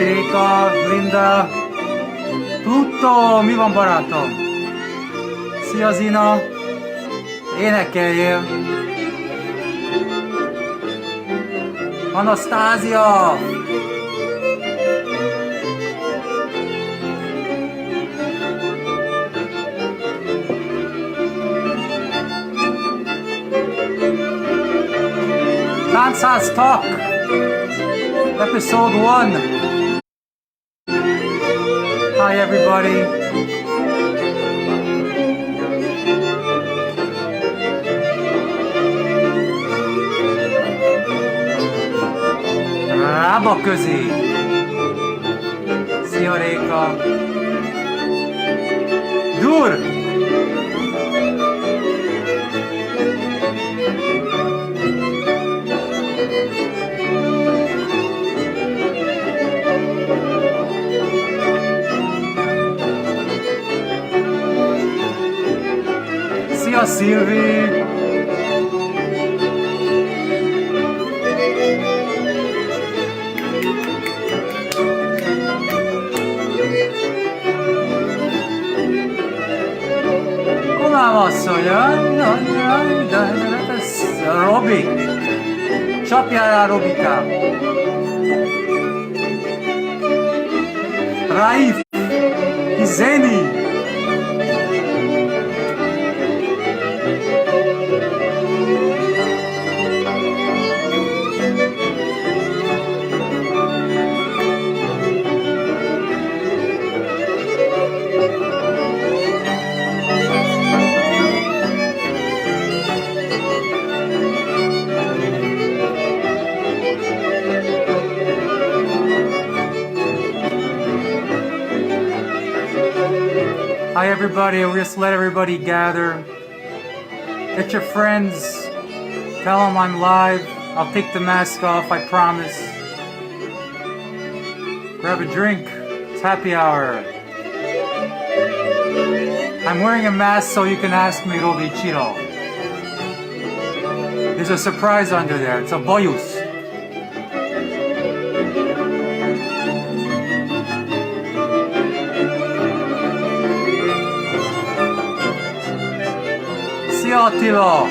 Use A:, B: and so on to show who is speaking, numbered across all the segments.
A: Réka, Linda, Pluto, mi van barátom? Szia Zina, énekeljél! Anasztázia! Tanchaz Talk, episode 1. Hi everybody. Rába közé. Szia Réka. Dur! Szia Szilvi! Komám asszony, Robi! Csapjál rá, Robikám! Raif! Zeni! Hi everybody, we'll just let everybody gather. Get your friends, tell them I'm live. I'll take the mask off, I promise. Grab a drink, it's happy hour. I'm wearing a mask so you can ask me Robi Chiro. There's a surprise under there, it's a boyus. Szia Attila!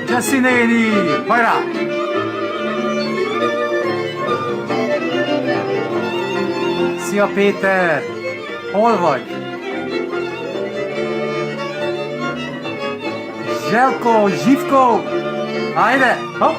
A: Jessy néni! Hajrá! Szia Péter! Hol vagy? Želko, Živko, ajde, hop.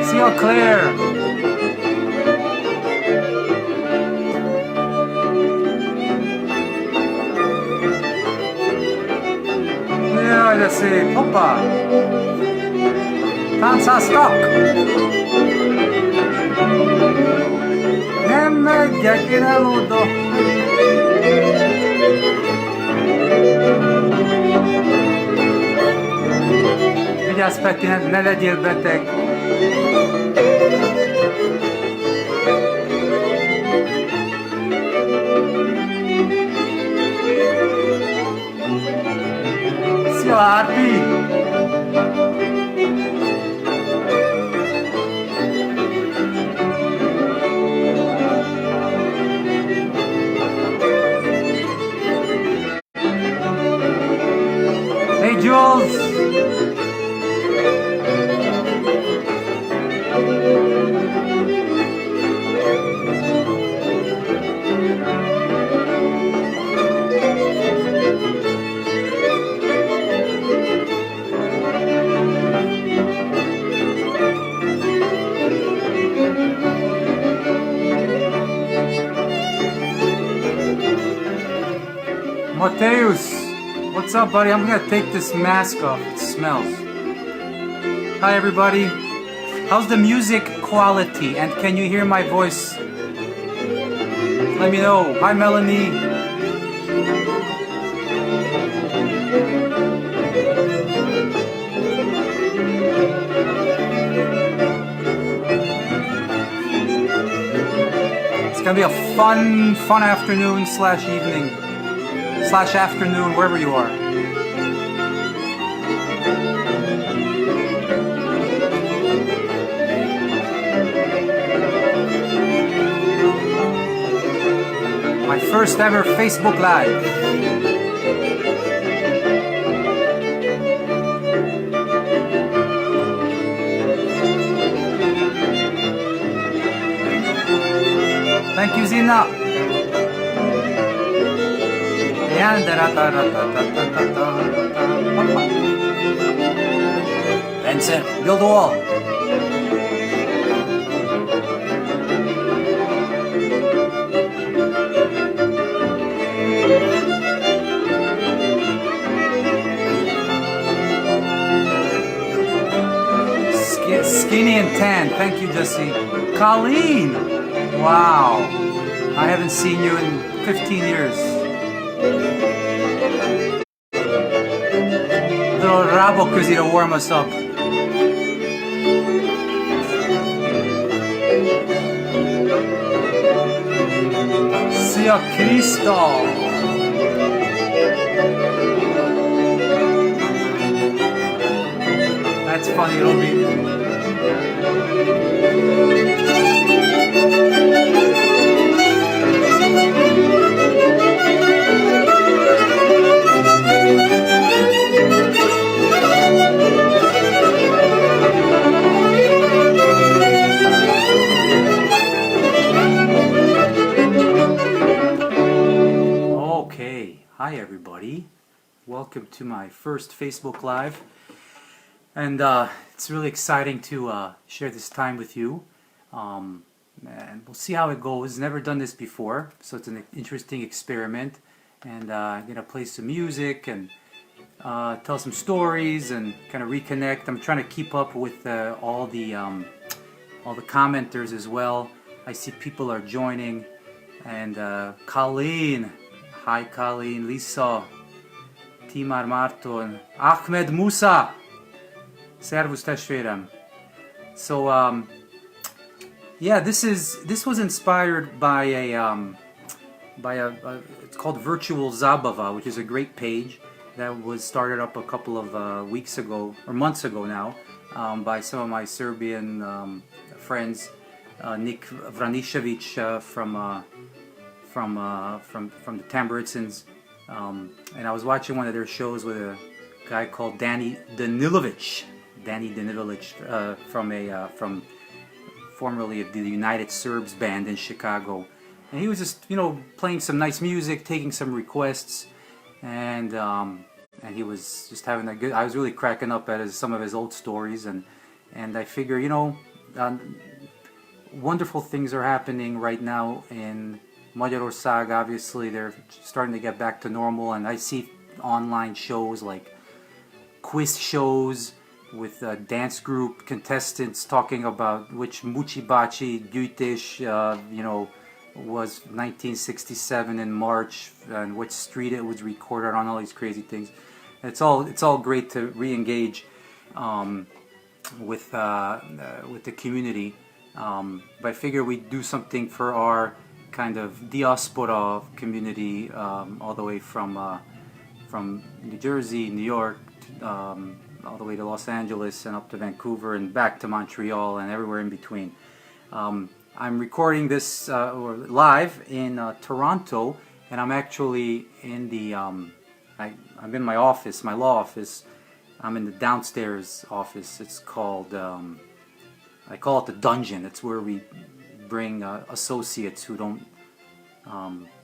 A: Szia Claire! Jaj, de szép! Hoppá! Tanchaz Talk! Nem megyek én el oda! Vigyázz Peti, ne legyél beteg! Szia Árpi! Hey Jules! Mateus, what's up, buddy? I'm gonna take this mask off. It smells. Hi, everybody. How's the music quality? And can you hear my voice? Let me know. Hi, Melanie. It's gonna be a fun afternoon slash evening slash afternoon, wherever you are. My first ever Facebook Live. Thank you, Zina. Vincent, build a wall. Skinny and tan. Thank you, Jesse. Colleen. Wow. I haven't seen you in 15 years. Little rabo così to warm us up. Sia Cristo. That's funny, Robbie. Okay, hi everybody. Welcome to my first Facebook Live. And it's really exciting to share this time with you. And we'll see how it goes. Never done this before, so it's an interesting experiment. And I'm gonna play some music and tell some stories and kind of reconnect. I'm trying to keep up with all the commenters as well. I see people are joining. And Colleen, hi Colleen, Lisa, Timar Marton, Ahmed Musa. Servus testvérem. So yeah, this was inspired by it's called Virtual Zabava, which is a great page that was started up a couple of weeks ago or months ago now by some of my Serbian friends, Nick Vranišević from the Tamburicins, and I was watching one of their shows with a guy called Danny Danilovic from formerly of the United Serbs band in Chicago, and he was just playing some nice music, taking some requests, and he was just having a good. I was really cracking up at some of his old stories, and I figure wonderful things are happening right now in Magyarország. Obviously, they're starting to get back to normal, and I see online shows like quiz shows with dance group contestants talking about which Mucibaci Gyutish, was 1967 in March, and which street it was recorded on, all these crazy things. It's all great to re-engage with the community, but I figure we do something for our kind of diaspora community, all the way from New Jersey, New York, all the way to Los Angeles and up to Vancouver and back to Montreal and everywhere in between. I'm recording this live in Toronto, and I'm actually in the I'm in my office, my law office. I'm in the downstairs office. It's called I call it the dungeon. It's where we bring associates who don't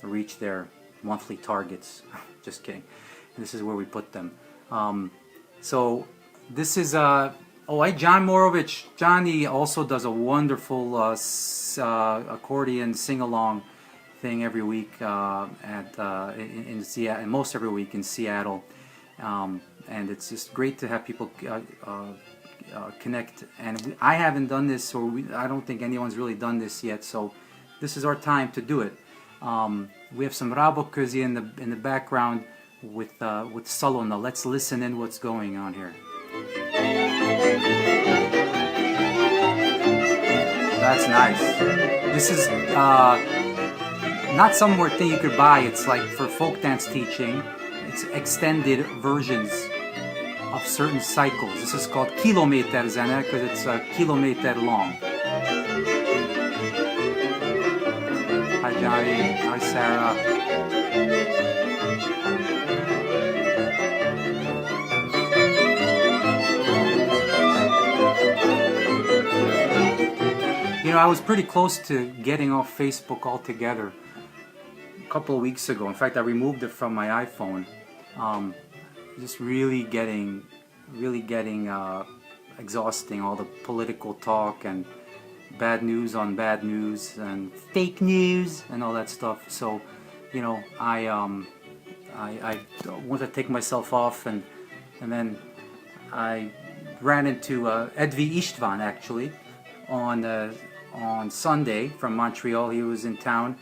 A: reach their monthly targets. Just kidding. This is where we put them. So this is John Morovich. Johnny also does a wonderful accordion sing-along thing every week in Seattle, and most every week in Seattle, and it's just great to have people connect. And I haven't done this, or I don't think anyone's really done this yet. So this is our time to do it. We have some Raboközi in the background with Salona. Let's listen in what's going on here. That's nice. This is not some more thing you could buy. It's like for folk dance teaching. It's extended versions of certain cycles. This is called kilometer zene because it's a kilometer long. Hi Johnny. Hi Sarah. You know, I was pretty close to getting off Facebook altogether a couple of weeks ago. In fact, I removed it from my iPhone. Just really getting exhausting, all the political talk and bad news on bad news and fake news and all that stuff. So, you know, I wanted to take myself off, and then I ran into Edvi Istvan actually on Sunday from Montreal. He was in town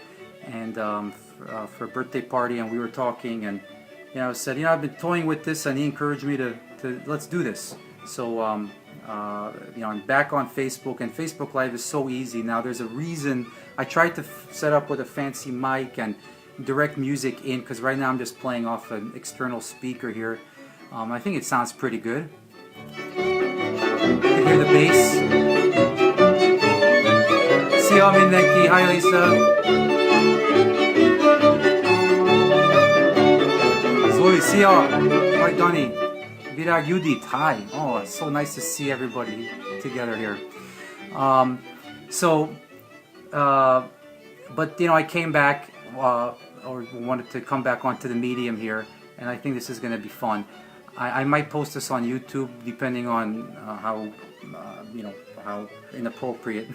A: and for a birthday party, and we were talking, and you know, I said, you know, I've been toying with this, and he encouraged me to let's do this. So you know, I'm back on Facebook, and Facebook Live is so easy now. There's a reason I tried to set up with a fancy mic and direct music in, because right now I'm just playing off an external speaker here. I think it sounds pretty good. You can hear the bass. Szia mindenki, hi Lisa. Zoli, szia. Hi Donnie. Virág Judit, hi. Oh, it's so nice to see everybody together here. But you know, I came back, or wanted to come back onto the medium here, and I think this is going to be fun. I might post this on YouTube, depending on how you know, how inappropriate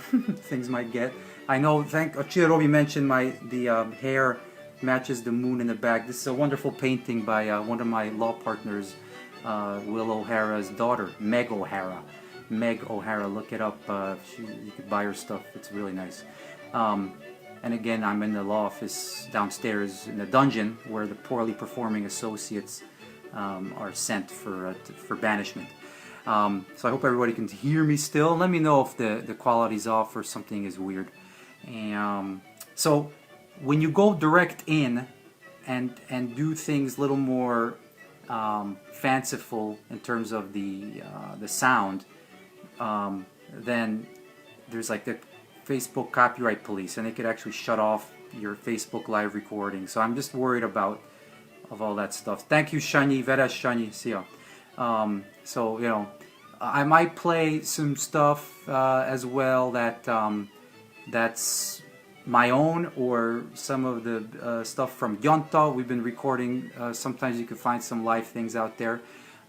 A: things might get. I know. Chirobi mentioned the hair matches the moon in the back. This is a wonderful painting by one of my law partners, Will O'Hara's daughter, Meg O'Hara. Meg O'Hara, look it up. You could buy her stuff. It's really nice. And again, I'm in the law office downstairs in the dungeon where the poorly performing associates are sent for banishment. So I hope everybody can hear me still. Let me know if the quality's off or something is weird. So when you go direct in and do things a little more fanciful in terms of the sound, then there's like the Facebook copyright police, and they could actually shut off your Facebook Live recording. So I'm just worried of all that stuff. Thank you, Shani, Vera Shani, see ya. So you know, I might play some stuff as well that's my own, or some of the stuff from Gyanta. We've been recording. Sometimes you can find some live things out there,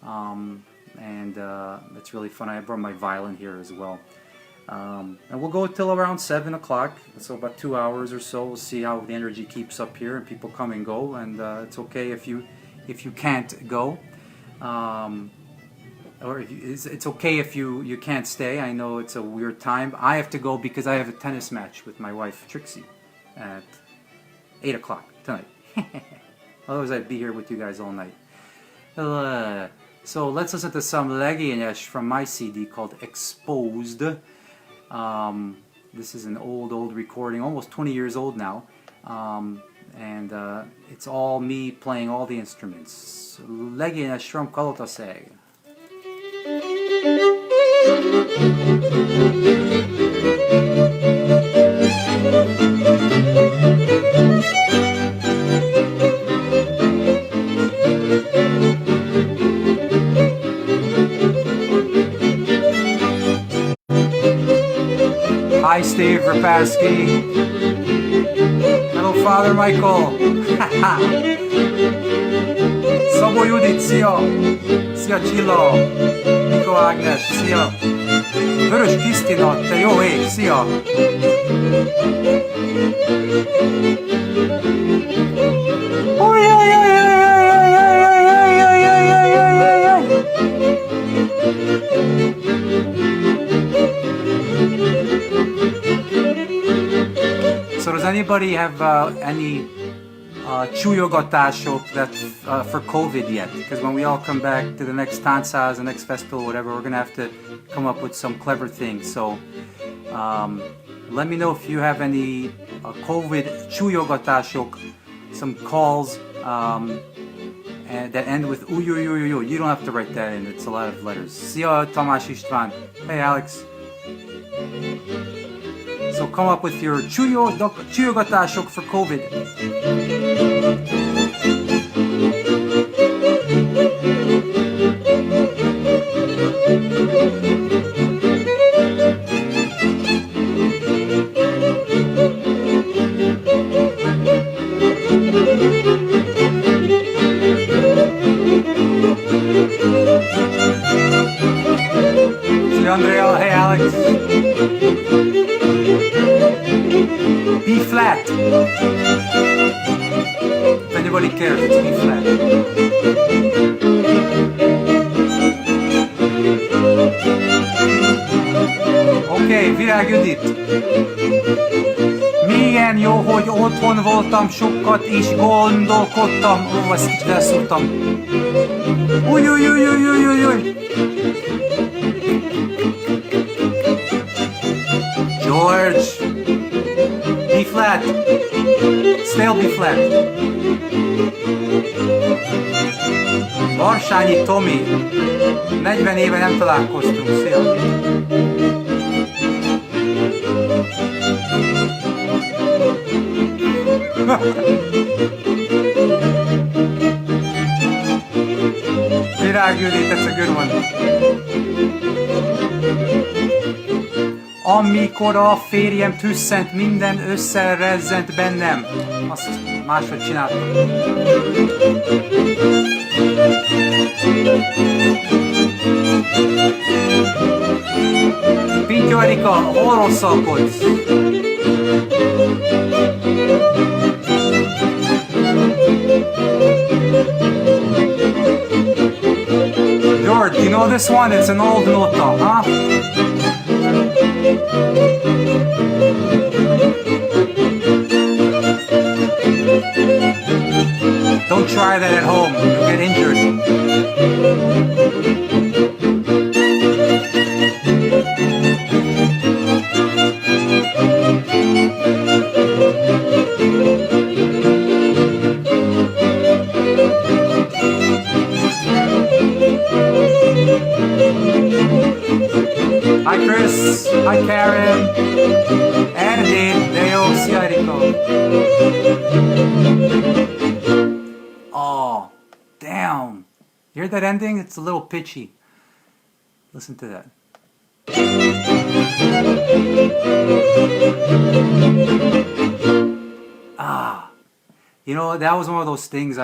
A: and it's really fun. I brought my violin here as well. And we'll go till around 7 o'clock, so about 2 hours or so. We'll see how the energy keeps up here, and people come and go, and it's okay if you can't go, or it's okay if you can't stay. I know it's a weird time. I have to go because I have a tennis match with my wife Trixie at 8 o'clock tonight. Otherwise I'd be here with you guys all night. So let's listen to some Legényes from my CD called Exposed. This is an old recording, almost 20 years old now, and it's all me playing all the instruments. Legényes from Kalotaszeg. Hi, Steve Rapaski. Hello, Father Michael. Szabó Judit, szia! Szia, Csilla! Mikó Ágnes, szia! Vörös Krisztina, te jó ég, szia! anybody have any csujjogatasok that for COVID yet? Because when we all come back to the next Táncház, the next festival, whatever, we're gonna have to come up with some clever things. So let me know if you have any COVID csujjogatasok, some calls and that end with uyuyuyuyu. You don't have to write that in. It's a lot of letters. Szia, Tamás István. Hey, Alex. So come up with your csujjogatások for COVID. See Andrea, hey Alex. B flat. If anybody cares, it's B flat. Okay, Virág Judit. Milyen jó, hogy otthon voltam sokat és gondolkodtam. Ó, ezt kicsit elszúrtam. Új. George. B flat. Still B flat. Varsányi Tomi. 40 éve nem találkoztunk. Szia. Virág Judit, that's a good one. Amikor a férjem tüsszent, minden összerezzent bennem. Azt máshogy csináltam. Pitty Erika, hol rosszalkodsz? George, you know this one? It's an old nota, huh? Don't try that at home, you'll get injured. Hi Chris, hi Karen, Erdély, de jó, szia Erika. Oh, damn. You heard that ending? It's a little pitchy. Listen to that. You know, that was one of those things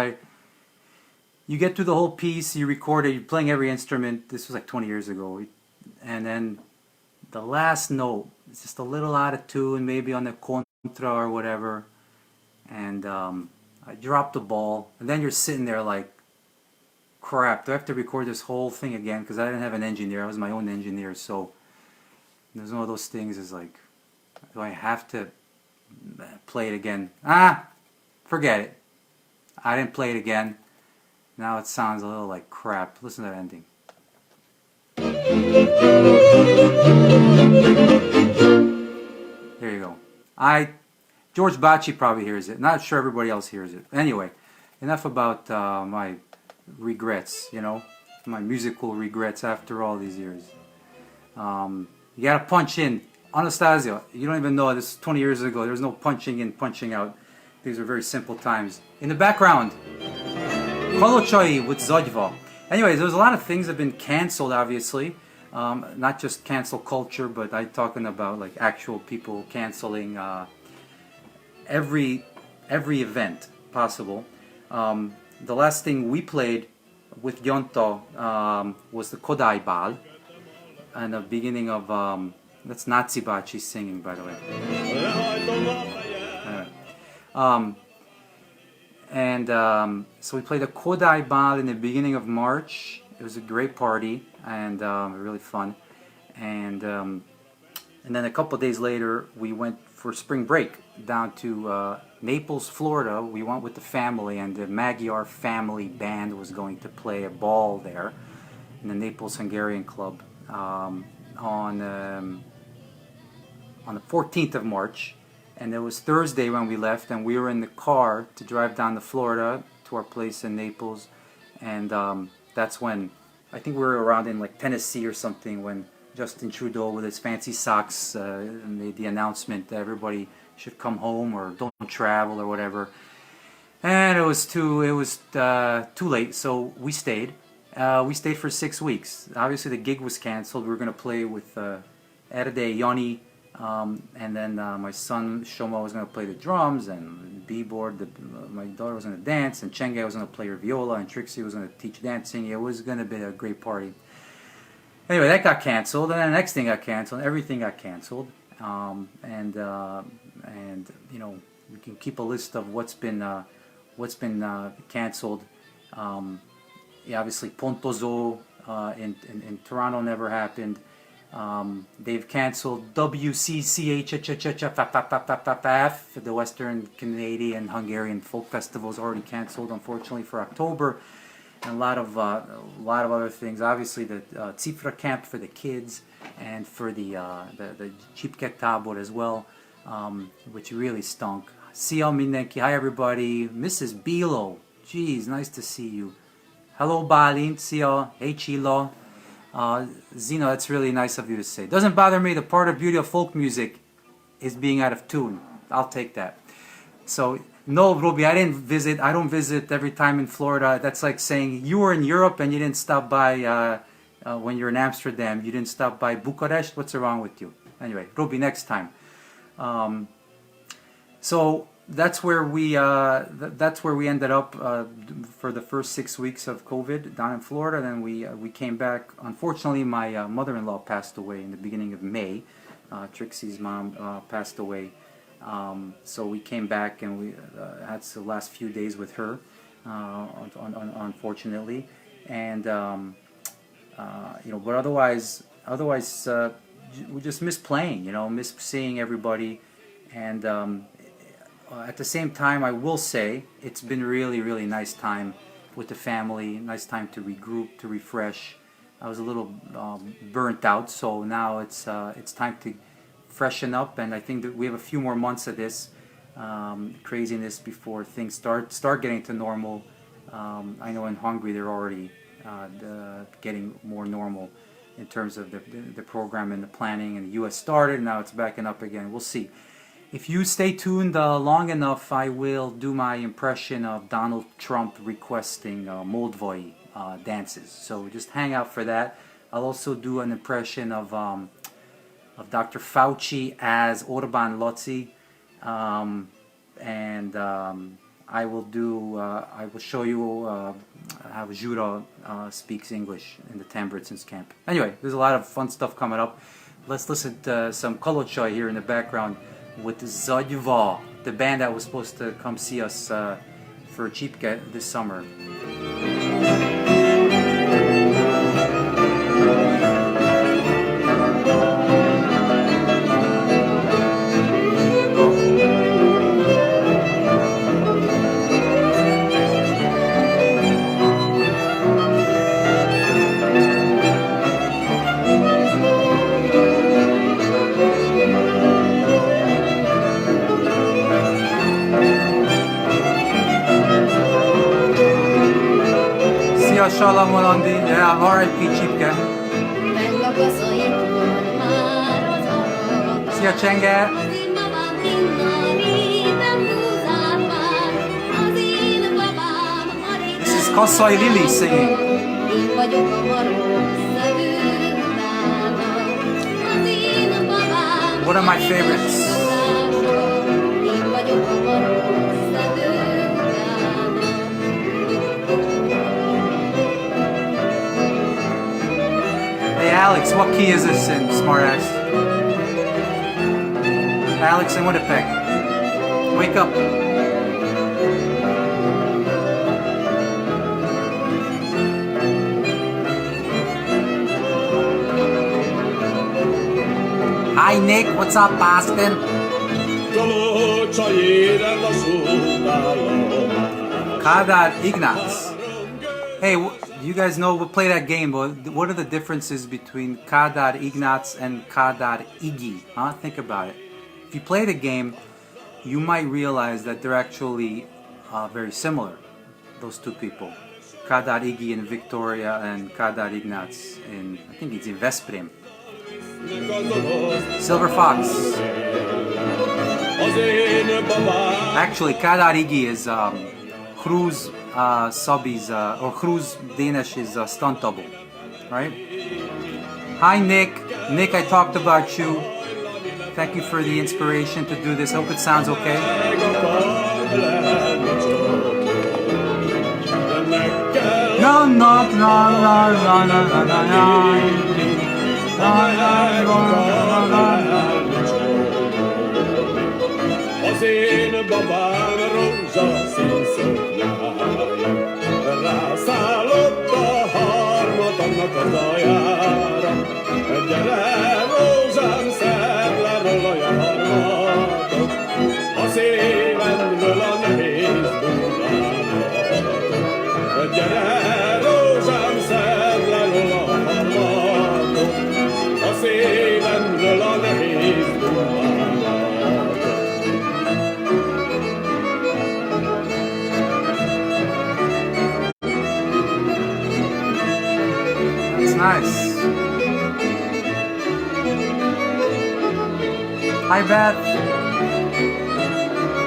A: you get through the whole piece, you record it, you're playing every instrument. This was like 20 years ago. And then the last note is just a little out of tune, maybe on the contra or whatever. And I dropped the ball. And then you're sitting there like, crap, do I have to record this whole thing again? Because I didn't have an engineer. I was my own engineer. So there's one of those things is like, do I have to play it again? Forget it. I didn't play it again. Now it sounds a little like crap. Listen to that ending. There you go. George Bacci probably hears it. Not sure everybody else hears it. Anyway, enough about my regrets, you know, my musical regrets after all these years. You gotta punch in. Anastasia, you don't even know this 20 years ago. There was no punching in, punching out. These were very simple times. In the background, Kalocsai with Zagyva. Anyways, there's a lot of things that have been canceled, obviously. Not just cancel culture, but I'm talking about like actual people canceling every event possible. The last thing we played with Gyanta was the Kodai Bál, and the beginning of that's Nazi Bacci singing, by the way. So we played the Kodai Bál in the beginning of March. It was a great party and really fun. And then a couple of days later, we went for spring break. down to Naples, Florida. We went with the family, and the Magyar Family Band was going to play a ball there in the Naples Hungarian Club on the 14th of March. And it was Thursday when we left, and we were in the car to drive down to Florida to our place in Naples. And that's when, I think we were around in like Tennessee or something, when Justin Trudeau with his fancy socks made the announcement that everybody should come home or don't travel or whatever. And it was too late, so we stayed. We stayed for 6 weeks. Obviously the gig was canceled. We were going to play with Erde, Yoni, and then my son Shoma was going to play the drums and b-board. My daughter was going to dance, and Chenge was going to play her viola, and Trixie was going to teach dancing. It was going to be a great party. Anyway, that got canceled, and then the next thing got canceled. Everything got canceled, and you know, we can keep a list of what's been canceled. Yeah, obviously Pontozo in Toronto never happened. They've canceled WCCHFFFF, the Western Canadian Hungarian Folk Festival is already canceled, unfortunately, for October, and a lot of other things. Obviously, the Cifra camp for the kids, and for the Csipke Tábor as well, which really stunk. Szia mindenki, hi everybody. Mrs. Bilo, geez, nice to see you. Hello Balint, szia, hey Chilo. Zino, that's really nice of you to say. Doesn't bother me. The part of beauty of folk music is being out of tune. I'll take that. So, no, Robbie, I don't visit every time in Florida. That's like saying you were in Europe and you didn't stop by, when you're in Amsterdam, you didn't stop by Bucharest. What's wrong with you? Anyway, Robbie, next time. So that's where we ended up for the first 6 weeks of COVID down in Florida. Then we came back. Unfortunately, my mother-in-law passed away in the beginning of May. Trixie's mom passed away. So we came back, and we had the last few days with her, unfortunately. And you know, but otherwise we just miss playing. You know, miss seeing everybody, and at the same time, I will say it's been really nice time with the family. Nice time to regroup, to refresh. I was a little burnt out, so now it's time to freshen up. And I think that we have a few more months of this craziness before things start getting to normal. I know in Hungary they're already getting more normal in terms of the program and the planning. And the U.S. started, now it's backing up again. We'll see. If you stay tuned long enough, I will do my impression of Donald Trump requesting Moldvoi dances. So just hang out for that. I'll also do an impression of Dr. Fauci as Orban Lotzi, and I will show you how Jura speaks English in the Tambertsons camp. Anyway, there's a lot of fun stuff coming up. Let's listen to some Kolocsai here in the background with Zagyva, the band that was supposed to come see us for Csipke this summer. Salam Molandi, yeah, R.I.P. Csipke. Szia Csenge. This is Kassai Lili singing. One of my favorites. Alex, what key is this in, smartass? Alex in Winnipeg. Wake up. Hi Nick, what's up Boston? Kadar Ignaz. Hey, you guys know, we'll play that game, but what are the differences between Kadar Ignaz and Kadar Iggy? Huh? Think about it. If you play the game, you might realize that they're actually very similar, those two people. Kadar Iggy in Victoria and Kadar Ignaz in, I think it's in Veszprém. Silver Fox. Actually, Kadar Iggy is Cruz Subby's, or Cruz Danish's stunt double, right? Hi Nick. Nick, I talked about you. Thank you for the inspiration to do this. Hope it sounds okay. No, no, no, no, no, no, no, no. Az én babám rózsaszín szoknyája, rászállott a harmat annak az aljára. Gyere, rózsám, szedd le róla a harmatot, a szívemről a nehéz búvámat. Gyere, rózsám, szedd le róla a harmatot, a szívemről a nehéz búvámat. Nice. Hi Beth.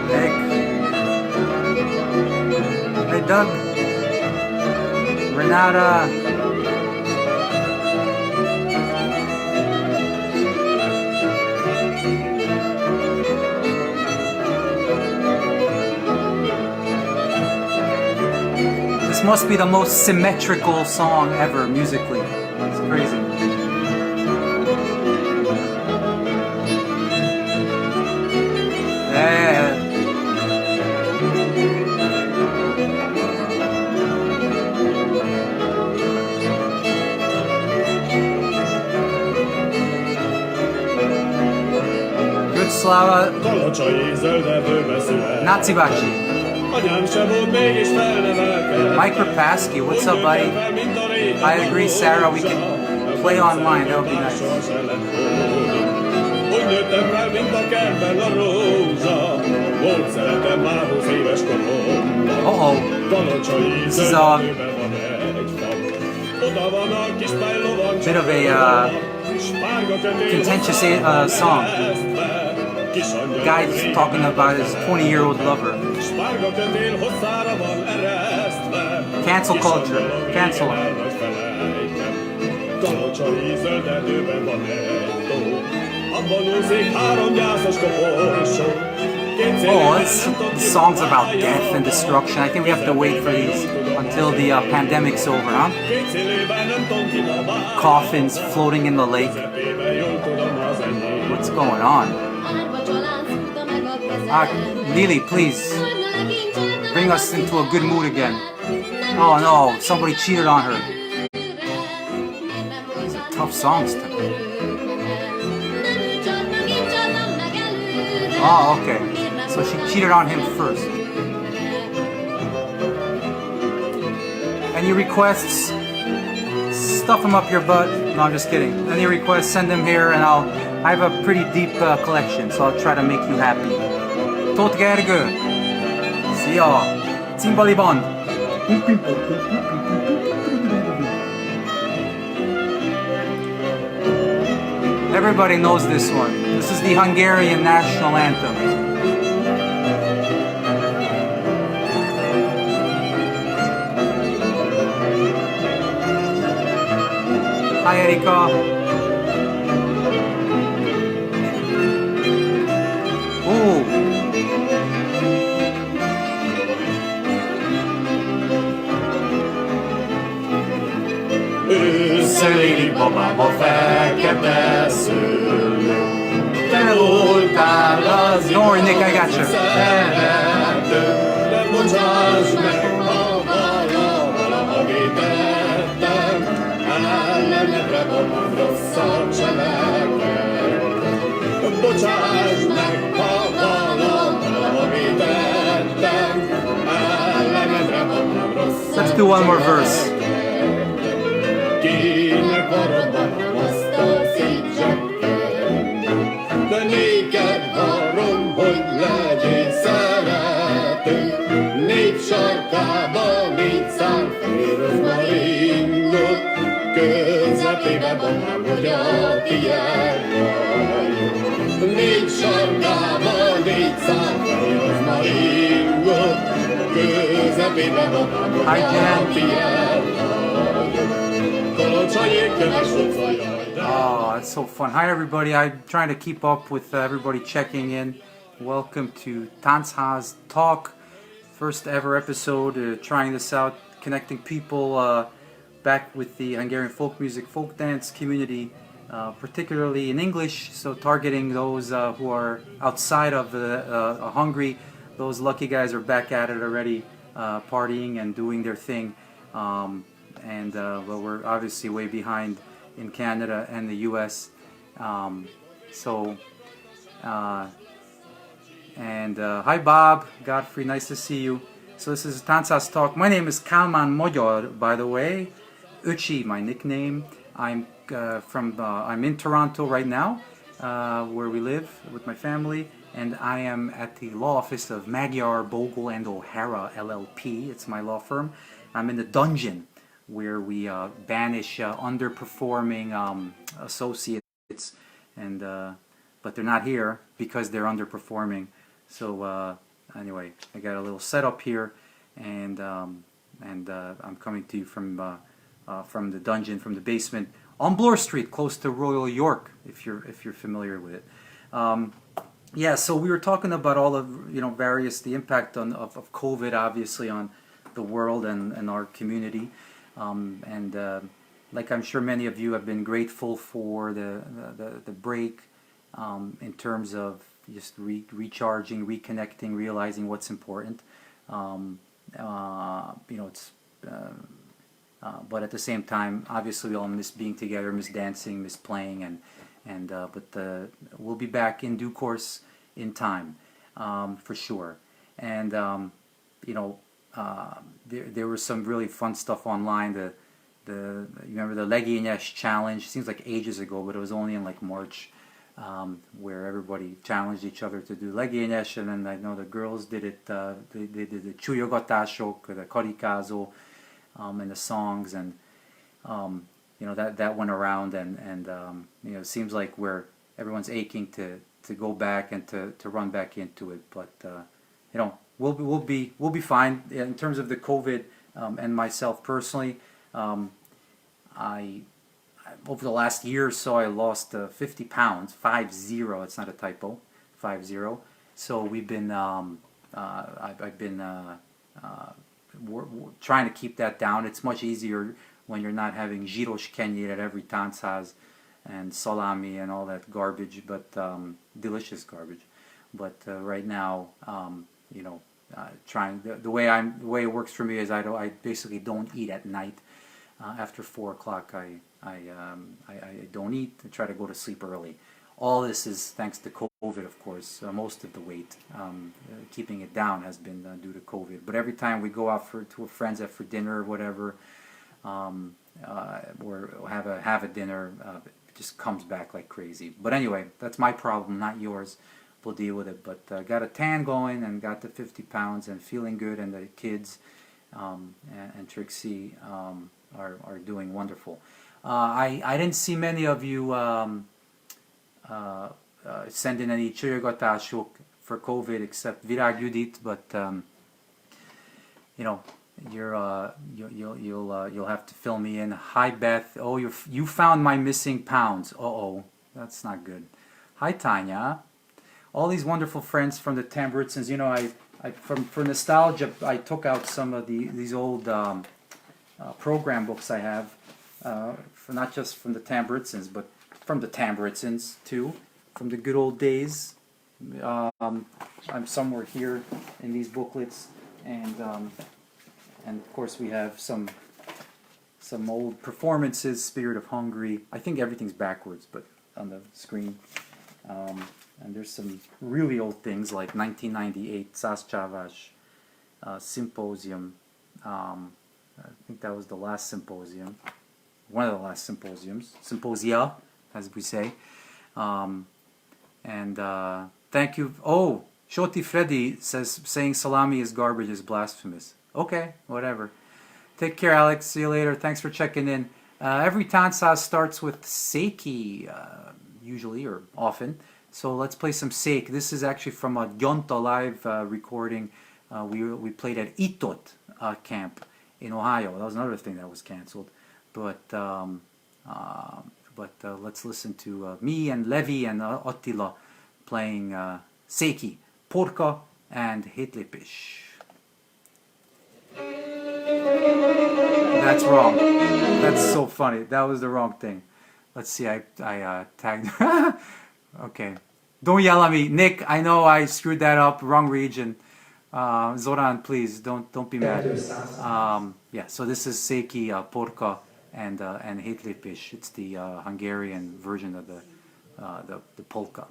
A: Nick. Hey Doug. Renata. This must be the most symmetrical song ever musically. It's crazy. Yeah. Good Slava. Nazi Bashi. Mike Rapaski, what's up, buddy? I agree, Sarah. We can play online. That would be nice. Uh-oh. This is a bit of a contentious song. The guy's talking about his 20-year-old lover. Cancel culture. Cancel. Oh, it's songs about death and destruction. I think we have to wait for these until the pandemic's over, huh? Coffins floating in the lake. What's going on? Lily, please bring us into a good mood again. Oh no, somebody cheated on her. These are tough songs today. Oh, okay. So she cheated on him first. Any requests? Stuff them up your butt. No, I'm just kidding. Any requests, send them here and I have a pretty deep collection, so I'll try to make you happy. Tot Gergő. Szia. Cimbali Band. Everybody knows this one. This is the Hungarian national anthem. Hi Erika. Ooh.
B: Őszöli babám a fekete szőlő, te voltál az
A: Don't worry, Nick, I got you.
B: szerető, de bocsáss meg, ha valahogy tettem, ellenedre babám rosszat cselekedtem. Bocsáss meg, ha valahogy
A: Let's do one more verse.
B: Kinek harabban azt a szép zsebken, de néked várom, hogy legyél szeretünk. Négy sarkában négy szám rozmaringot, közepébe van, hogy a tiéd vagyok. Négy sarkában négy szám rozmaringot, közepébe van, hogy a tiéd vagyok.
A: Oh, it's so fun. Hi everybody, I'm trying to keep up with everybody checking in. Welcome to Tanchaz Talk, first ever episode, trying this out, connecting people back with the Hungarian folk music, folk dance community, particularly in English, so targeting those who are outside of Hungary. Those lucky guys are back at it already, partying and doing their thing. Well, we're obviously way behind in Canada and the US. Hi Bob, Godfrey, nice to see you. So this is Tanchaz Talk. My name is Kalman Magyar, by the way. Öcsi, my nickname. I'm in Toronto right now, where we live with my family, and I am at the law office of Magyar, Bogle and O'Hara LLP. It's my law firm. I'm in the dungeon, where we banish underperforming associates, but they're not here because they're underperforming. So anyway, I got a little setup here, and I'm coming to you from the dungeon, from the basement on Bloor Street, close to Royal York, if you're familiar with it. Yeah, so we were talking about all of the impact of COVID, obviously, on the world and our community. Like I'm sure many of you have been grateful for the break, in terms of just recharging, reconnecting, realizing what's important. But at the same time, obviously we all miss being together, miss dancing, miss playing, but we'll be back in due course, in time, for sure. And there was some really fun stuff online. You remember the Legényes challenge? Seems like ages ago, but it was only in like March, where everybody challenged each other to do Legényes, and then I know the girls did it. They did the csujjogatasok, the karikázó, and the songs, and that went around, and it seems like everyone's aching to go back and to run back into it, but we'll be fine in terms of the COVID, and myself personally. I over the last year or so I lost 50 pounds, 50. It's not a typo, 50. So we've been I've been trying to keep that down. It's much easier when you're not having zsíros kenyér at every táncház and salami and all that garbage, but delicious garbage. But right now, trying the way it works for me is I basically don't eat at night. After 4 o'clock, I don't eat. I try to go to sleep early. All this is thanks to COVID, of course. Most of the weight, keeping it down, has been due to COVID. But every time we go out to a friend's for dinner or whatever, or have a dinner, it just comes back like crazy. But anyway, that's my problem, not yours. We'll deal with it. But got a tan going and got to 50 pounds and feeling good, and the kids and Trixie are doing wonderful. I didn't see many of you send in any csujjogatasok for COVID except Virág Judit, but you'll have to fill me in. Hi Beth. Oh, you found my missing pounds. That's not good. Hi Tanya. All these wonderful friends from the Tamburitsins. For nostalgia, I took out some of these old program books I have, not just from the Tamburitsins, but from the Tamburitsins too, from the good old days. I'm somewhere here in these booklets, and of course we have some old performances, Spirit of Hungary. I think everything's backwards, but on the screen. And there's some really old things like 1998 Százcsávás Symposium, I think that was the last symposium. One of the last symposia, as we say. Thank you. Oh, Shoti Freddy saying salami is garbage is blasphemous. Okay, whatever. Take care, Alex. See you later. Thanks for checking in. Every Táncház starts with seiki, usually or often. So let's play some seik. This is actually from a Gyanta live recording. We played at Itot camp in Ohio. That was another thing that was canceled. But let's listen to me and Levi and Attila playing seiki, porka, and hitlipish. That's wrong. That's so funny. That was the wrong thing. Let's see. I tagged. Okay. Don't yell at me, Nick. I know I screwed that up. Wrong region. Zoran, please don't be mad. Yeah. So this is seiki, porka, and hitlipish. It's the Hungarian version of the polka.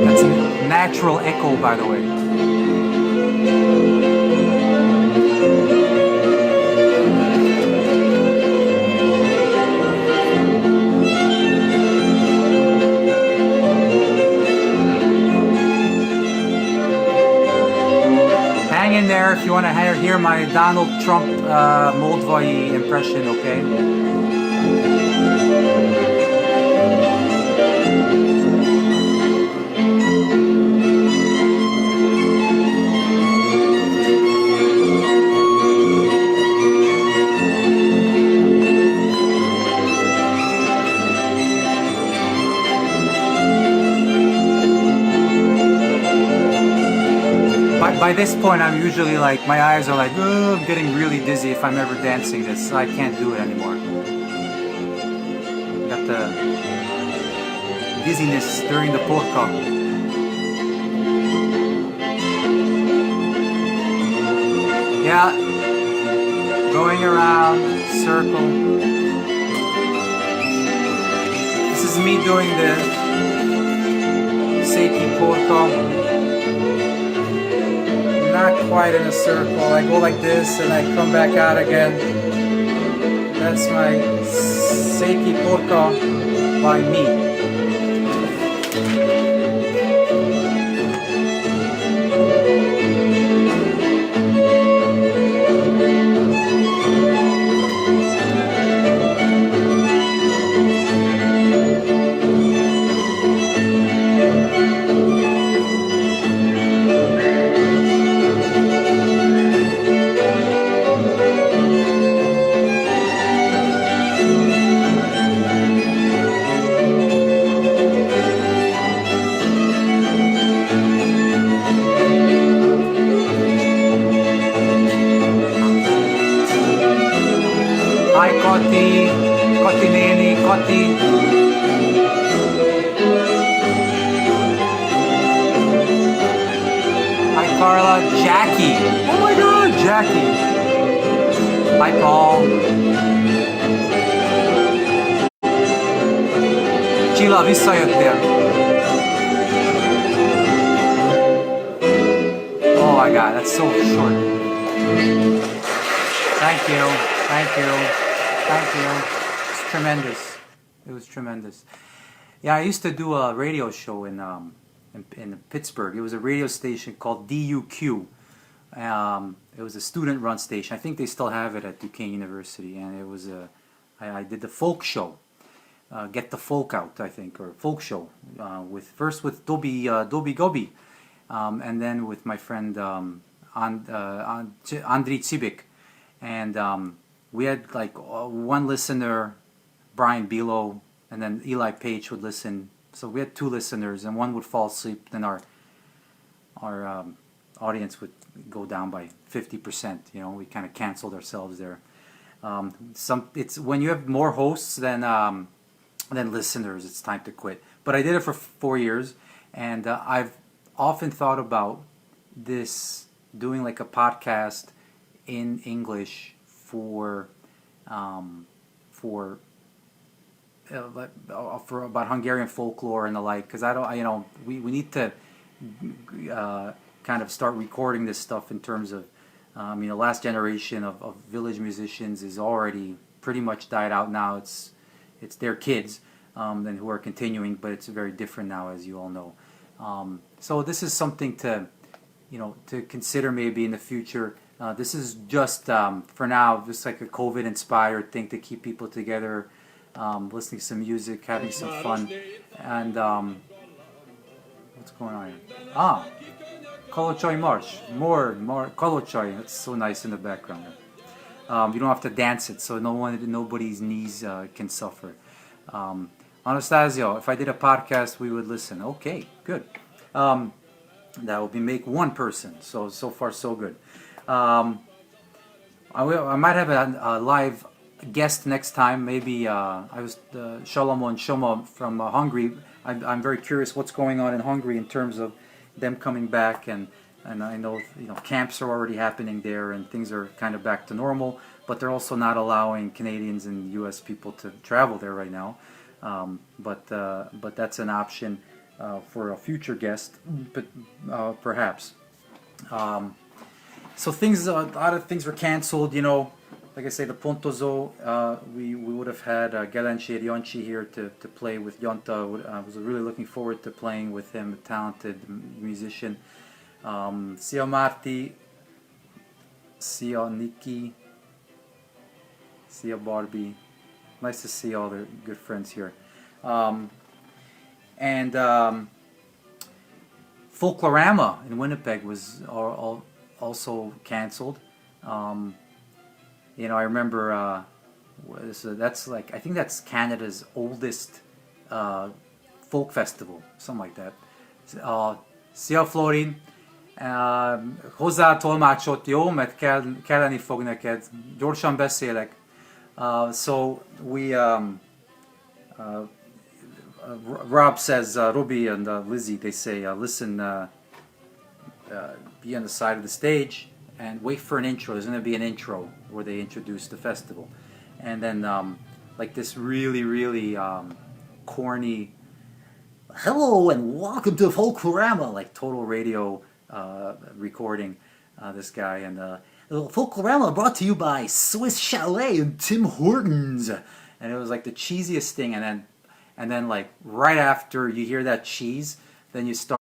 A: That's a natural echo, by the way. Hang in there if you want to hear my Donald Trump Moldvai impression, okay? By this point, I'm usually like, my eyes are like, oh, I'm getting really dizzy if I'm ever dancing this. I can't do it anymore. Got the dizziness during the polka. Yeah, going around, circle. This is me doing the seiki polka. Not quite in a circle. I go like this and I come back out again. That's my seiki polka by me. Kati néni, Kati. Hi Carla, Jackie. Oh my God, Jackie. Hi Paul. Csilla, visszajöttél. Oh my God, that's so short. Thank you. Thank you. Thank you. It's tremendous. It was tremendous. Yeah, I used to do a radio show in Pittsburgh. It was a radio station called DUQ. It was a student-run station. I think they still have it at Duquesne University. And it was I did the folk show, Get the Folk Out, I think, or folk show. First with Dobi Gobi, and then with my friend Andriy Cibik, and we had like one listener, Brian Bilo, and then Eli Page would listen. So we had two listeners, and one would fall asleep. Then our audience would go down by 50%. You know, we kind of canceled ourselves there. It's when you have more hosts than listeners, it's time to quit. But I did it for 4 years, and I've often thought about this, doing like a podcast in English for for about Hungarian folklore and the like, because I don't, we need to kind of start recording this stuff in terms of, the last generation of village musicians is already pretty much died out now. It's their kids then who are continuing, but it's very different now, as you all know. So this is something to, to consider maybe in the future. This is just for now, just like a COVID-inspired thing to keep people together, listening to some music, having some fun, and what's going on here? Kolochoi March, more Kolochoi. It's so nice in the background. You don't have to dance it, so nobody's knees can suffer. Anastasio, if I did a podcast, we would listen. Okay, good. That will make one person. So far, so good. I might have a live guest next time. Maybe I was Solomon Shoma from Hungary. I'm very curious what's going on in Hungary in terms of them coming back, and I know camps are already happening there, and things are kind of back to normal. But they're also not allowing Canadians and U.S. people to travel there right now. But that's an option for a future guest, but perhaps. So a lot of things were canceled. Like I say, the Pontozo, we would have had Gelenci Rionci here to play with Gyanta. I was really looking forward to playing with him, a talented musician. Szia Marti, Szia Nikki, Szia Barbie. Nice to see all the good friends here. And Folklorama in Winnipeg was also canceled. I remember that's like, I think that's Canada's oldest folk festival, something like that. Szia Florin, hozzá tolmácsolt, jó? Mert kelleni fog neked. Gyorsan beszélek. So we, Rob says, Robbie and Lizzie, they say, listen, be on the side of the stage and wait for an intro. There's going to be an intro where they introduce the festival. And then like this really, really corny, hello and welcome to Folklorama, like total radio recording, this guy. And Folklorama brought to you by Swiss Chalet and Tim Hortons. And it was like the cheesiest thing. And then like right after you hear that cheese, then you start,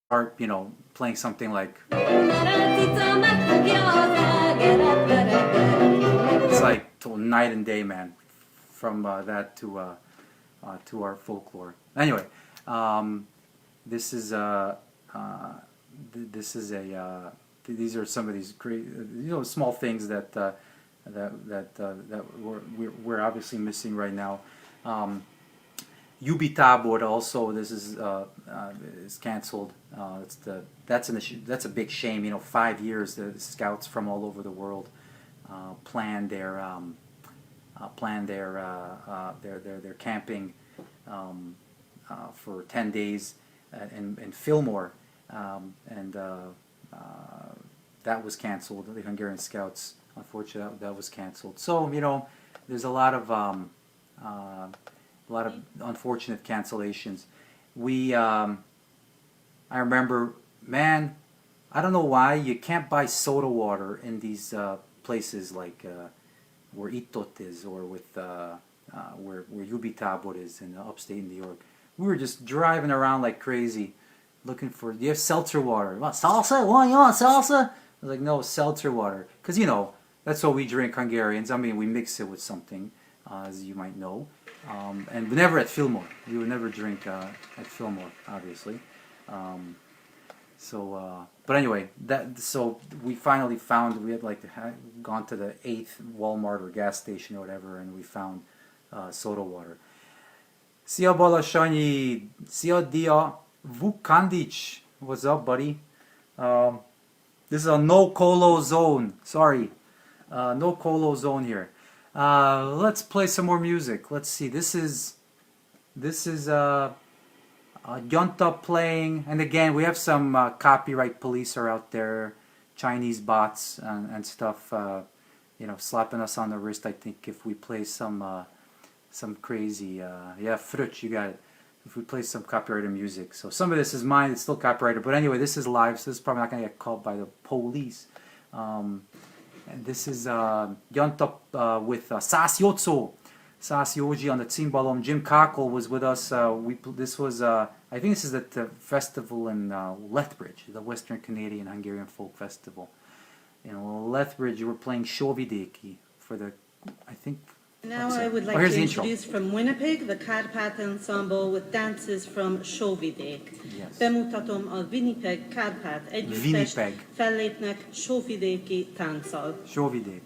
A: playing something like, it's like night and day, man, from that to our folklore. Anyway, these are some of these great, small things that we're obviously missing right now. UB Tabor also, this is canceled. That's an issue. That's a big shame. 5 years the scouts from all over the world planned their camping for 10 days in Fillmore, and that was canceled. The Hungarian Scouts, unfortunately, that was canceled. So there's a lot of unfortunate cancellations. I remember, man, I don't know why you can't buy soda water in these places like where Itot is, or with where UB Tabor is in upstate New York. We were just driving around like crazy, looking for. Do you have seltzer water? You want salsa? You want salsa? I was like, no, seltzer water, because that's what we drink, Hungarians. I mean, we mix it with something, as you might know. And never at Fillmore. We would never drink at Fillmore, obviously. But anyway, so we finally found, we had gone to the 8th Walmart or gas station or whatever, and we found soda water. Szia Balassanyi, szia Dia Vukandic. What's up, buddy? This is a no colo zone. Sorry, no colo zone here. Let's play some more music. Let's see. This is Gyanta playing, and again we have some copyright police are out there, Chinese bots and stuff, slapping us on the wrist. I think if we play some some crazy, yeah, Frutch, you got it. If we play some copyrighted music. So some of this is mine, it's still copyrighted. But anyway, this is live, so this is probably not going to get called by the police. And this is Gyanta with Szász Jocó, Szász Józsi on the cimbalom. Jim Cockle was with us. This was, I think this is at the festival in Lethbridge, the Western Canadian Hungarian Folk Festival. You know, Lethbridge, we're playing Sóvidéki for the, I think.
C: Now I would like to introduce from Winnipeg the Kárpát Ensemble with dances from Sóvidék.
A: Yes.
C: Bemutatom a Winnipeg Kárpát együttest, fellépnek sóvidéki tánccal.
A: Sóvidék.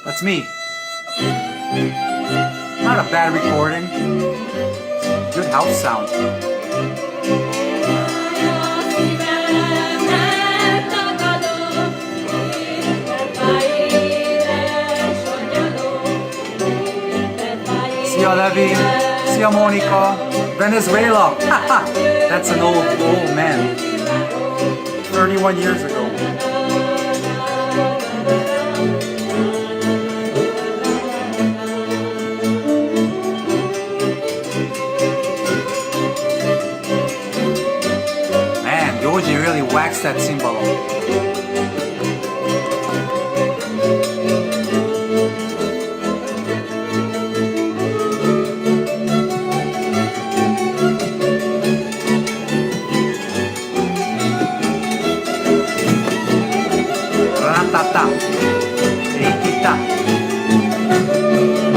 A: That's me. Not a bad recording. Good house sound. Szia Levi, szia Monica, Venezuela. That's an old man. 31 years ago. Man, Yoji really waxed that cymbal. Ratata, rikita,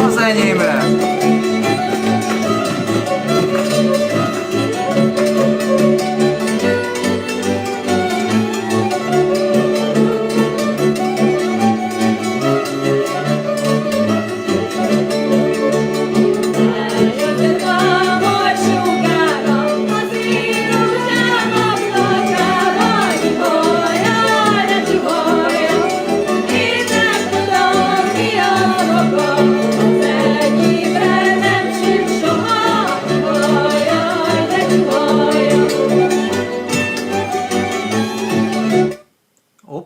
A: az enyémre.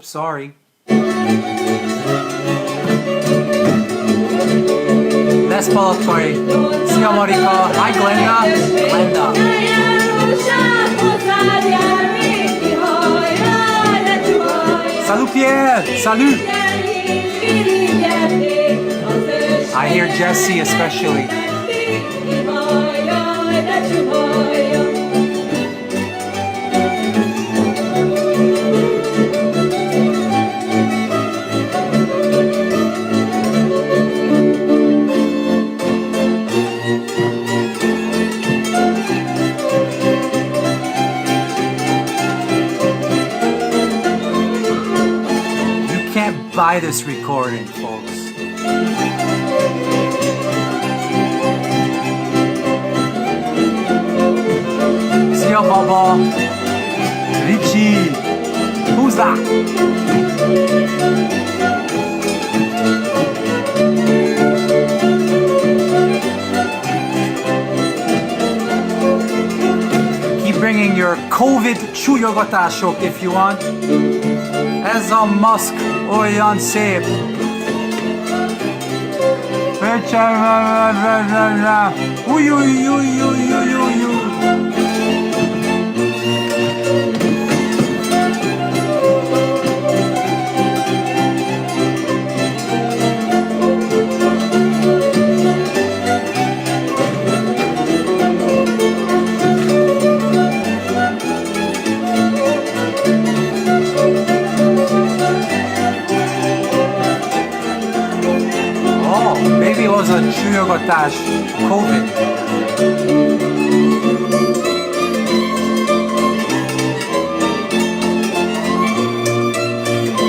A: Sorry. Lesz Palatkari. Szia Marika. Hi Glenda. Glenda. Salut Pierre. Salut. I hear Jesse especially. Buy this recording, folks. See ya, Baba. Richie. Who's that? Keep bringing your COVID csujjogatasok if you want. Ez a maszk olyan szép. Uj, uj, uj, uj, uj, uj, uj. Maybe it was a csujjogatás COVID.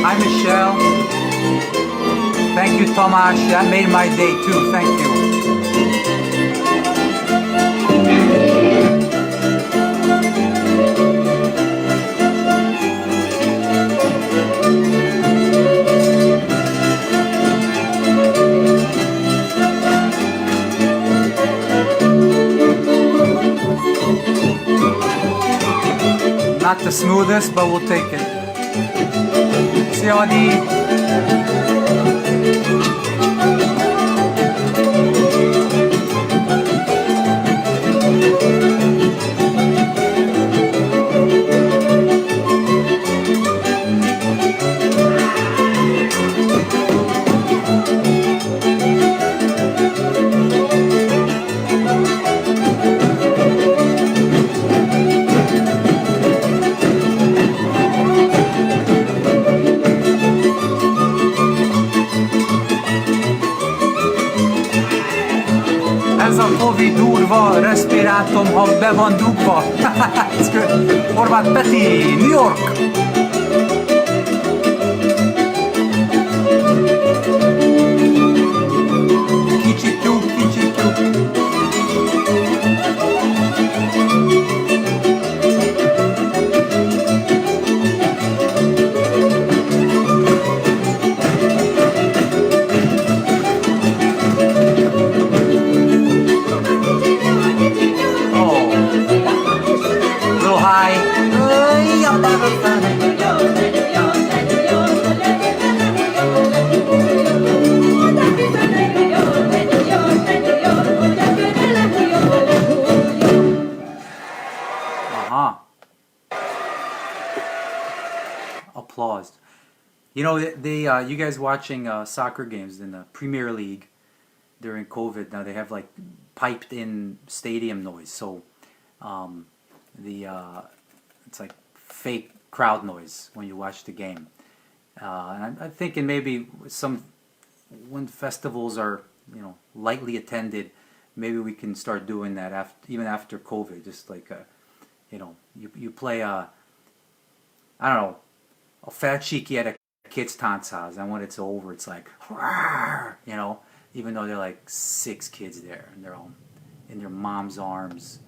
A: Hi Michelle. Thank you Tomasz. That made my day too. Thank you. Not the smoothest, but we'll take it. See you, Adi. Respirátom, ha be van dugva. It's good. Horváth Peti, New York. Kicsit tyúk, kicsit tyúk. Applause. You know, you guys watching soccer games in the Premier League during COVID, now they have like piped in stadium noise. So it's like fake crowd noise when you watch the game. And I'm thinking maybe when festivals are, lightly attended, maybe we can start doing that even after COVID. Just like, you play I don't know, a fat cheeky at a kid's Táncház, and when it's over, it's like, even though they're like 6 kids there, and they're all in their mom's arms,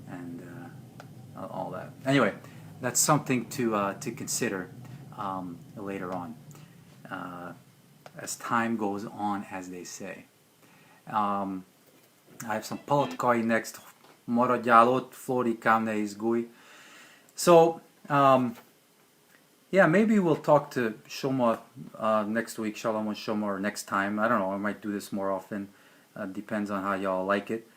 A: and all that. Anyway, that's something to consider later on, as time goes on, as they say. I have some palatkai next. Maradjál ott, Florikám, ne izgulj. So, yeah, maybe we'll talk to Shoma next week, Shalom and Shoma, or next time. I don't know, I might do this more often. Depends on how y'all like it.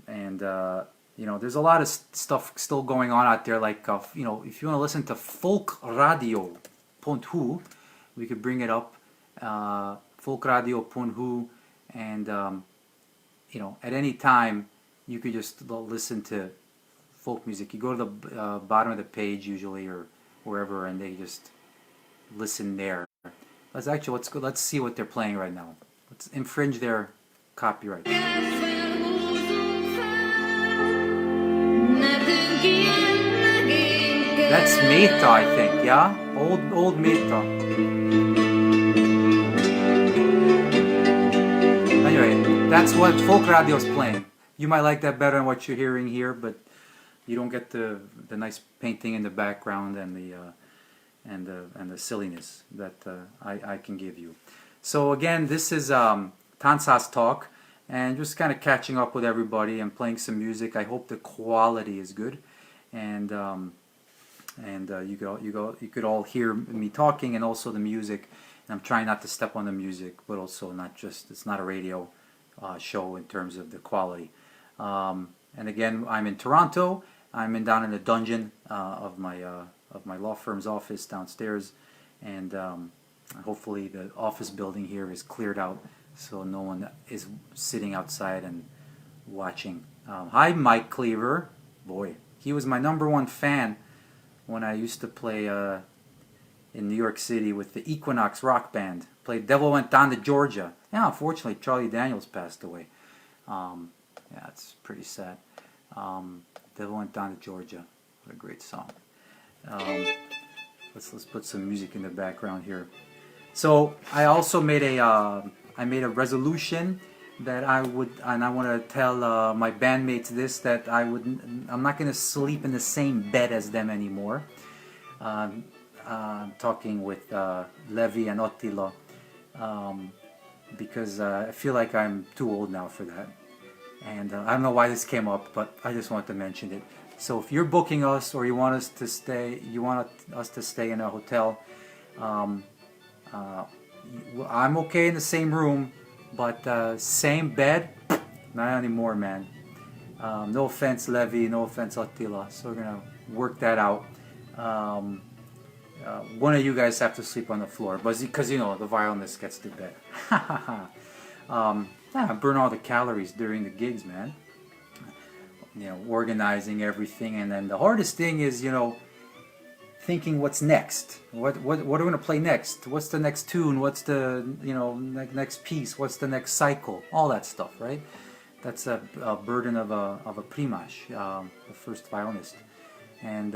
A: There's a lot of stuff still going on out there, like, if you want to listen to folkradio.hu, we could bring it up, folkradio.hu, and, at any time, you could just listen to folk music. You go to the bottom of the page usually, or wherever, and they just listen there. Let's see what they're playing right now. Let's infringe their copyright. That's Meta, I think, yeah? Old Meta. Anyway, that's what folk radio is playing. You might like that better than what you're hearing here, but you don't get the nice painting in the background and the silliness that I can give you. So again, this is Tanchaz Talk, and just kind of catching up with everybody and playing some music. I hope the quality is good, and you could all hear me talking and also the music. And I'm trying not to step on the music, but also it's not a radio show in terms of the quality. And again, I'm in Toronto. I'm down in the dungeon of my law firm's office downstairs, and hopefully the office building here is cleared out, so no one is sitting outside and watching. Hi, Mike Cleaver. Boy, he was my #1 fan when I used to play in New York City with the Equinox rock band. Played Devil Went Down to Georgia. Yeah, unfortunately, Charlie Daniels passed away. Yeah, it's pretty sad. Devil Went Down to Georgia. What a great song. Let's put some music in the background here. So I also made a resolution that I want to tell my bandmates this, that I'm not going to sleep in the same bed as them anymore. I'm talking with Levi and Attila, because I feel like I'm too old now for that. And I don't know why this came up, but I just wanted to mention it. So if you're booking us, or you want us to stay in a hotel, I'm okay in the same room, but same bed, not anymore, man. No offense, Levi. No offense, Attila. So we're gonna work that out. One of you guys have to sleep on the floor, but because the violinist gets to bed. Burn all the calories during the gigs, man. Organizing everything, and then the hardest thing is thinking what's next. What are we gonna play next? What's the next tune? What's the next piece? What's the next cycle? All that stuff, right? That's a burden of a primash, the first violinist, and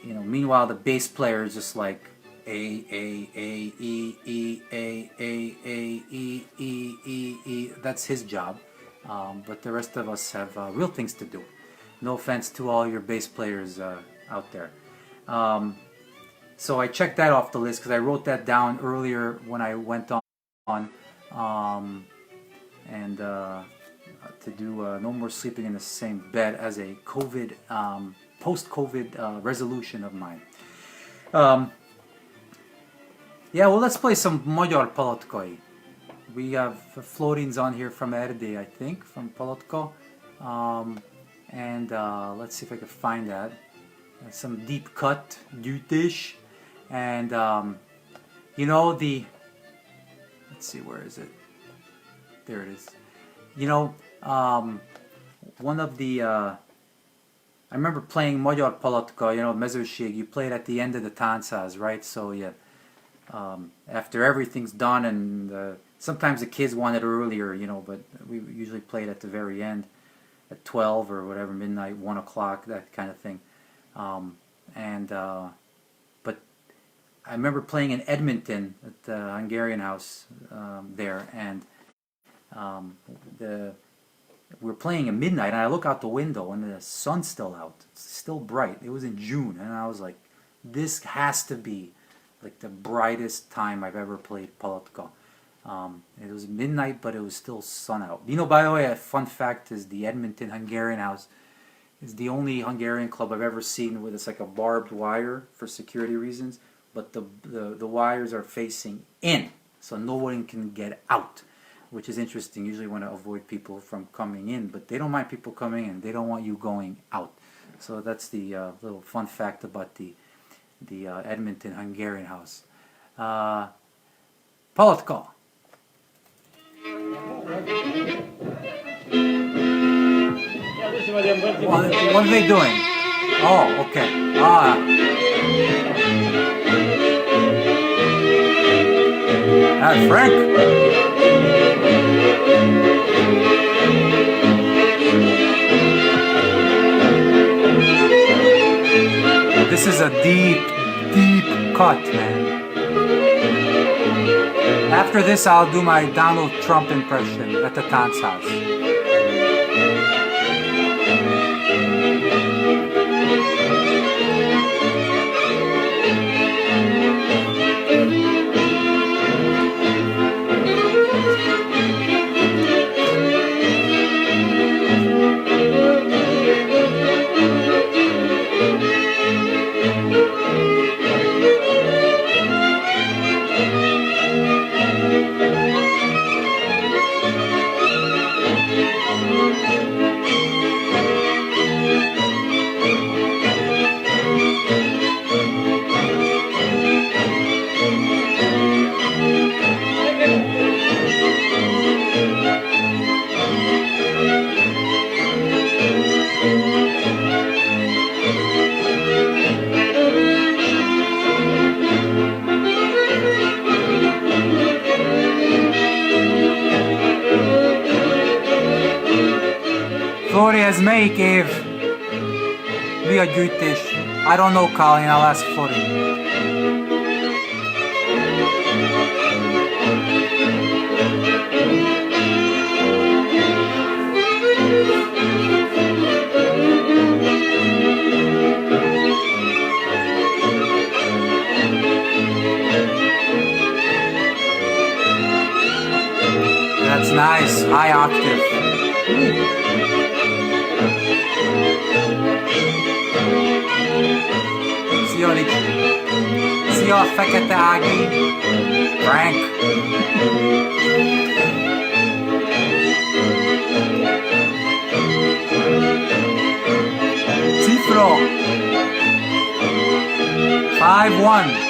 A: meanwhile the bass player is just like A E E A E. That's his job, but the rest of us have real things to do. No offense to all your bass players out there. So I checked that off the list because I wrote that down earlier when I went on and to do no more sleeping in the same bed as a COVID post-COVID resolution of mine. Yeah, well, let's play some Magyar Palotkai. We have floatings on here from Erdély, I think, from Palotka. And let's see if I can find that. Some deep cut, gyűjtés. And, let's see, where is it? There it is. One of the, I remember playing Magyar Palotka, mezőség, you play it at the end of the Táncház, right? So, yeah. After everything's done, and sometimes the kids want it earlier, but we usually play it at the very end, at 12 or whatever, midnight, 1 o'clock, that kind of thing. But I remember playing in Edmonton at the Hungarian house there, and we were playing at midnight, and I look out the window, and the sun's still out. It's still bright. It was in June, and I was like, this has to be like the brightest time I've ever played Palotka. It was midnight, but it was still sun out. By the way, a fun fact is the Edmonton Hungarian House is the only Hungarian club I've ever seen where it's like a barbed wire for security reasons, but the wires are facing in, so no one can get out, which is interesting. Usually want to avoid people from coming in, but they don't mind people coming in. They don't want you going out. So that's the little fun fact about the Edmonton Hungarian house. Palotka. What are they doing? Oh, okay. Frank. This is a deep cut, man. After this, I'll do my Donald Trump impression at the Táncház. Flórihez melyik év? Mi a gyűjtés? I don't know, Colin, I'll ask Flori. That's nice, high octave. Szia, Ricsi! Szia, Fekete Ági! Frank! Cifro! 5-1!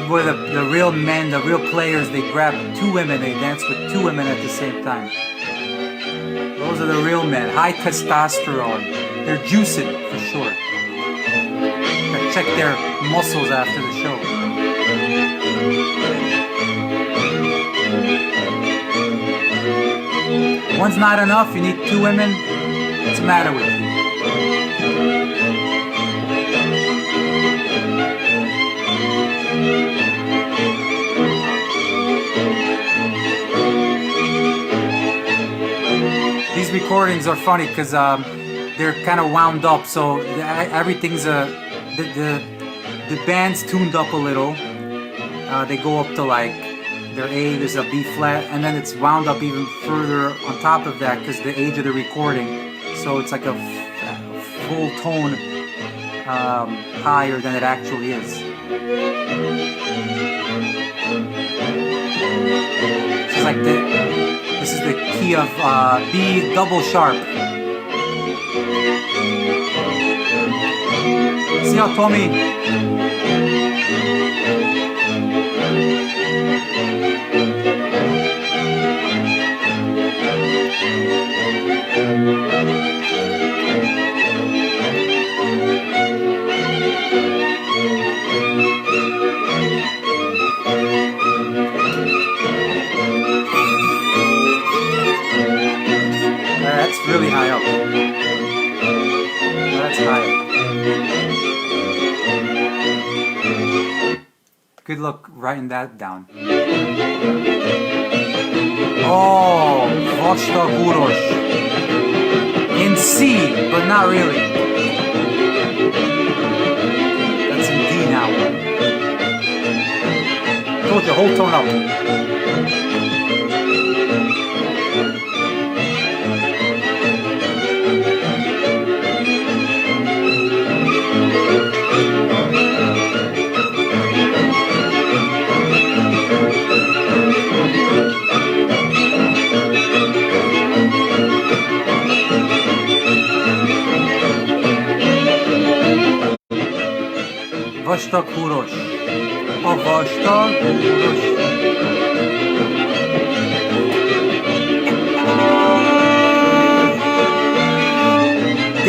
A: Where the real men, the real players, they grab two women, they dance with two women at the same time. Those are the real men, high testosterone. They're juicing for sure. Gotta check their muscles after the show. One's not enough, you need two women. What's the matter with you? These recordings are funny because they're kind of wound up, so everything's the band's tuned up a little. They go up to like their A, there's a B flat, and then it's wound up even further on top of that because the age of the recording. So it's like a full tone higher than it actually is. This is like this is the key of B double sharp. See how Tommy? That's really high up. That's high up. Good luck writing that down. Oh, Vosta Huros. In C, but not really. That's in D now. Told you, whole tone up. Vastag húros. A vastag húros. D.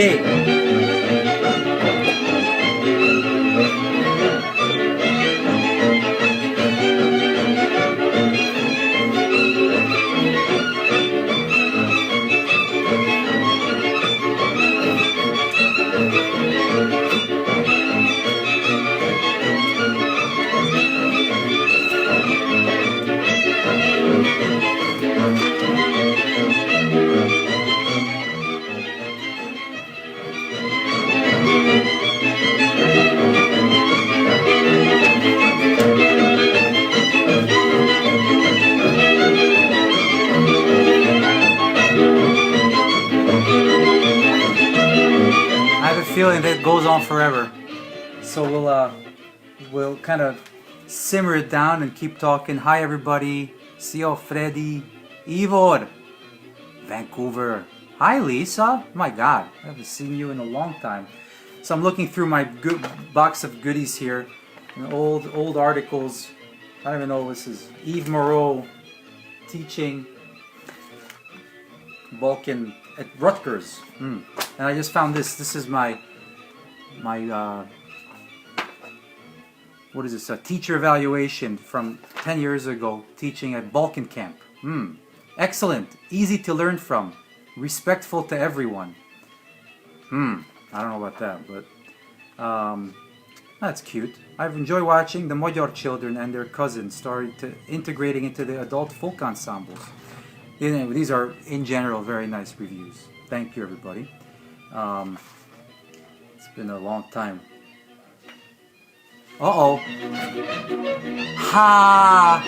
A: Feeling that goes on forever, so we'll kind of simmer it down and keep talking. Hi everybody, Sio, Freddy, Ivor, Vancouver. Hi Lisa, my God, I haven't seen you in a long time. So I'm looking through my good box of goodies here, and old articles. I don't even know what this is. Yves Moreau teaching Balkan at Rutgers. And I just found this. This is my what is this? A teacher evaluation from 10 years ago, teaching at Balkan camp. Excellent, easy to learn from, respectful to everyone. I don't know about that, but That's cute. I've enjoyed watching the Magyar children and their cousins starting to integrating into the adult folk ensembles. You know, these are, in general, very nice reviews. Thank you, everybody. It's been a long time. Uh-oh. Ha!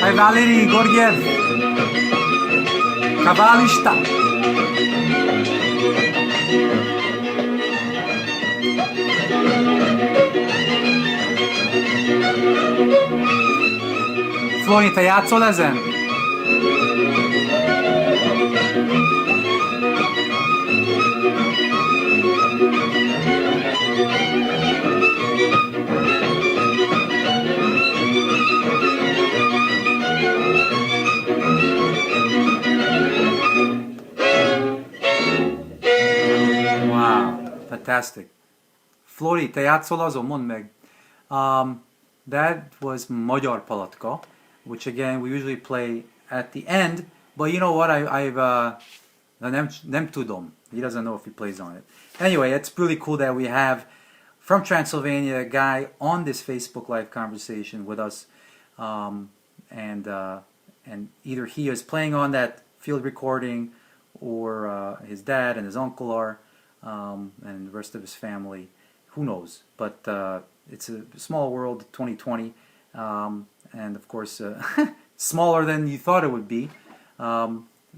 A: Hi, Valery Gorgiev. Kabalista. Flori, te játszol ezen? Fantastic. Flori, te játszol azon? Mondd meg. That was Magyar Palatka, which again we usually play at the end, but you know what, nem tudom. He doesn't know if he plays on it. Anyway, it's really cool that we have from Transylvania a guy on this Facebook Live conversation with us, and either he is playing on that field recording, or his dad and his uncle are, and the rest of his family. Who knows? But it's a small world, 2020, and of course smaller than you thought it would be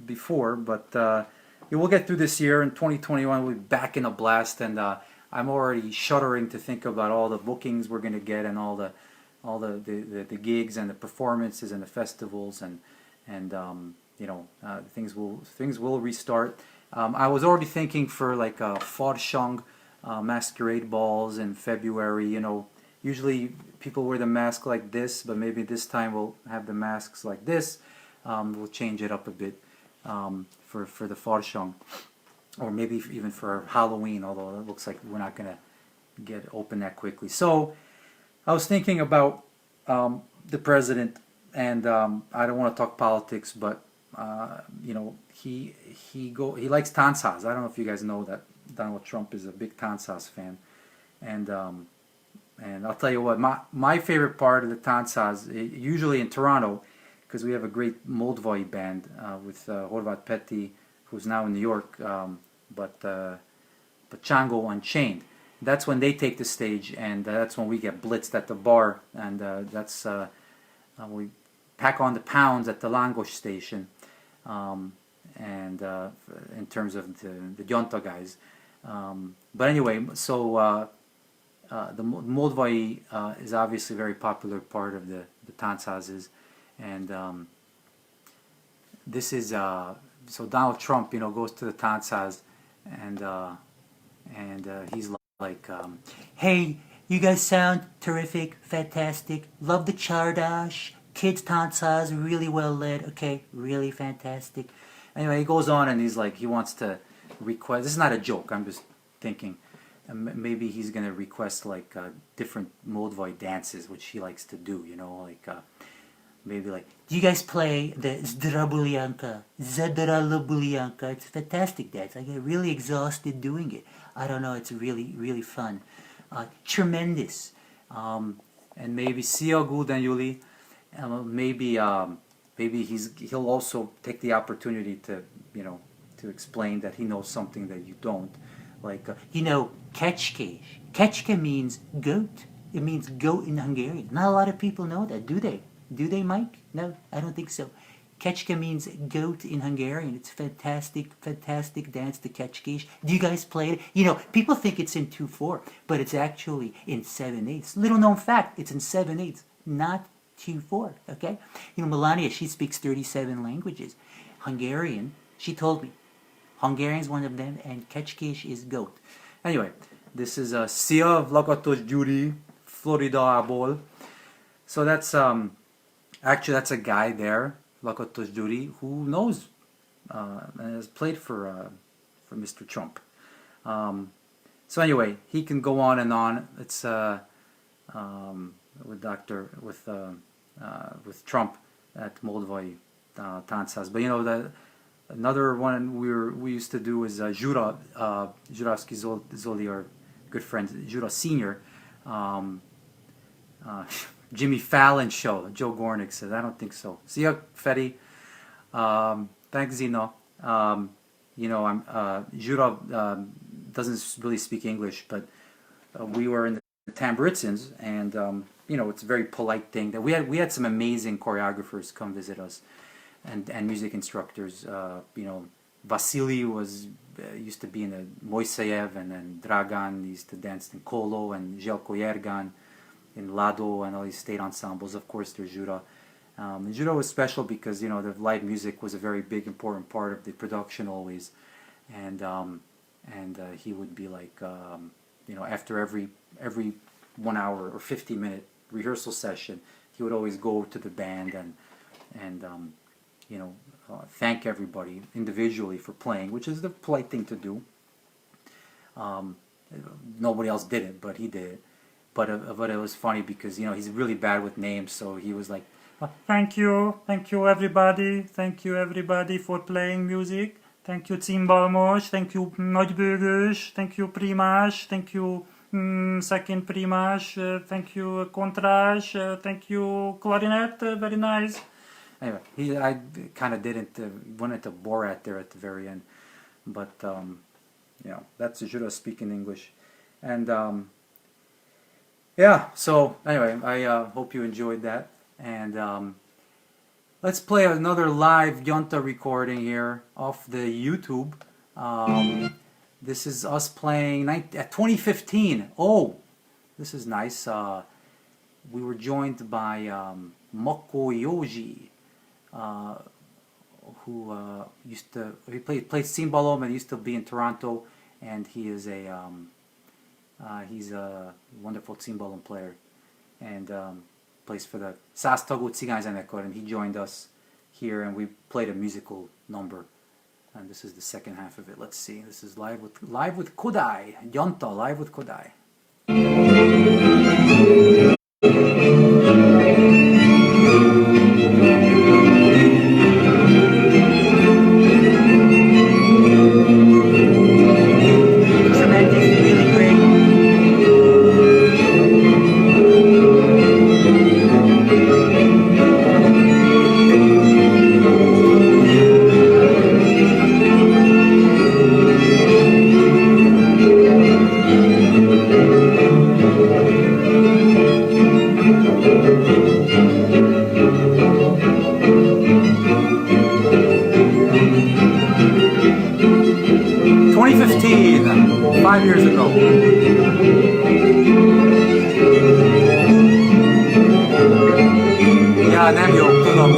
A: before. But we'll get through this year. In 2021, we'll be back in a blast, and I'm already shuddering to think about all the bookings we're going to get, and all the gigs and the performances and the festivals, and things will restart. I was already thinking for like farsang masquerade balls in February. You know, usually people wear the mask like this, but maybe this time we'll have the masks like this. We'll change it up a bit for the farsang, or maybe even for Halloween, although it looks like we're not going to get open that quickly. So I was thinking about the president, and I don't want to talk politics, but he likes Táncház. I don't know if you guys know that Donald Trump is a big Táncház fan, and I'll tell you what, my favorite part of the Táncház, usually in Toronto, because we have a great Moldvai band with Horváth Petty, who's now in New York, but Chango Unchained. That's when they take the stage, and that's when we get blitzed at the bar, and that's we pack on the pounds at the Langos station, and in terms of the Gyanta guys. But anyway, so the Moldvai is obviously a very popular part of the Tancházes, and this is so Donald Trump, goes to the Táncház, and he's like, hey, you guys sound terrific, fantastic, love the Chardash, kids Táncház, really well led, okay, really fantastic. Anyway, he goes on, and he's like, he wants to request, this is not a joke, I'm just thinking, maybe he's going to request like different Moldvai dances, which he likes to do, like maybe like, do you guys play the Zdrabulianka, Zadralabulianka? It's a fantastic dance. I get really exhausted doing it. I don't know, it's really, really fun. Tremendous. And maybe Siagu Danyuli, maybe he'll also take the opportunity to, to explain that he knows something that you don't. Like, kecske. Kecske means goat. It means goat in Hungarian. Not a lot of people know that, do they? Do they, Mike? No, I don't think so. Kecske means goat in Hungarian. It's fantastic, fantastic dance, the kecske. Do you guys play it? People think it's in 2/4, but it's actually in 7/8. Little known fact, it's in 7/8, not 2/4, okay? Melania, she speaks 37 languages. Hungarian, she told me. Hungarian's one of them, and kecske is goat. Anyway, this is Szia Lakatos Gyuri, Floridából. So that's actually that's a guy there, Lakatos Gyuri, who knows and has played for Mr. Trump. So anyway, he can go on and on. It's with Trump at Moldvai Táncház. But Another one we used to do is Juravsky Zoli, our good friend, Jura Senior. Jimmy Fallon show, Joe Gornick says. I don't think so. See ya, Fetty. Thanks, Zeno. Jura doesn't really speak English, but we were in the Tamburitsins, and it's a very polite thing that we had some amazing choreographers come visit us, and music instructors. Vasily used to be in the Moiseyev, and then Dragan used to dance in Kolo, and Željko Jergan in Lado, and all these state ensembles. Of course, there's Jura. Jura was special because the live music was a very big, important part of the production always, and he would be like, after every 1 hour or 50-minute rehearsal session, he would always go to the band and thank everybody individually for playing, which is the polite thing to do. Nobody else did it, but he did it. But it was funny because he's really bad with names, so he was like, thank you everybody for playing music. Thank you Cimbalmos, thank you Nagybőgős, thank you Primás, thank you second Primás, thank you Contras, thank you Clarinet, very nice. Anyway, I kind of went into Borat there at the very end, but that's Jura speaking English, and so anyway, I hope you enjoyed that, and let's play another live Gyanta recording here off the YouTube. This is us playing at 2015. Oh, this is nice. We were joined by Mokko Yoji, who played cimbalom and used to be in Toronto, and he is he's a wonderful cimbalom player, and plays for the Szásztagú Cigányzenekar, and he joined us here, and we played a musical number, and this is the second half of it. Let's see. This is live with Kodai, Gyanta live with Kodai. 5 years ago. Ja, nem jó, tudom,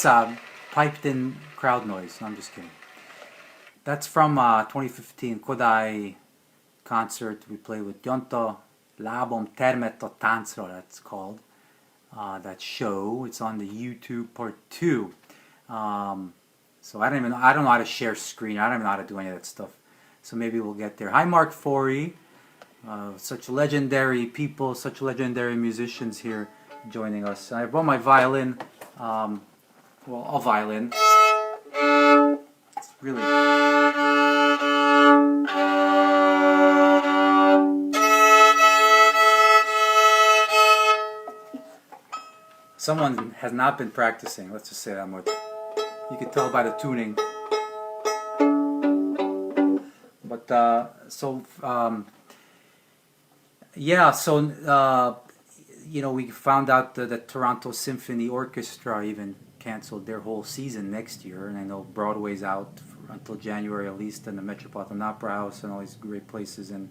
A: that's piped in crowd noise. No, I'm just kidding. That's from 2015 Kodai concert. We played with Gyanta. Lábom termett a táncra, that's called. That show. It's on the YouTube part 2. So I don't know how to share screen. I don't even know how to do any of that stuff. So maybe we'll get there. Hi Mark Forey. Such legendary people, such legendary musicians here joining us. I brought my violin. Well, a violin. It's really... Someone has not been practicing, let's just say that much. You can tell by the tuning. But, you know, we found out that Toronto Symphony Orchestra even canceled their whole season next year. And I know Broadway's out until January at least, and the Metropolitan Opera House and all these great places. And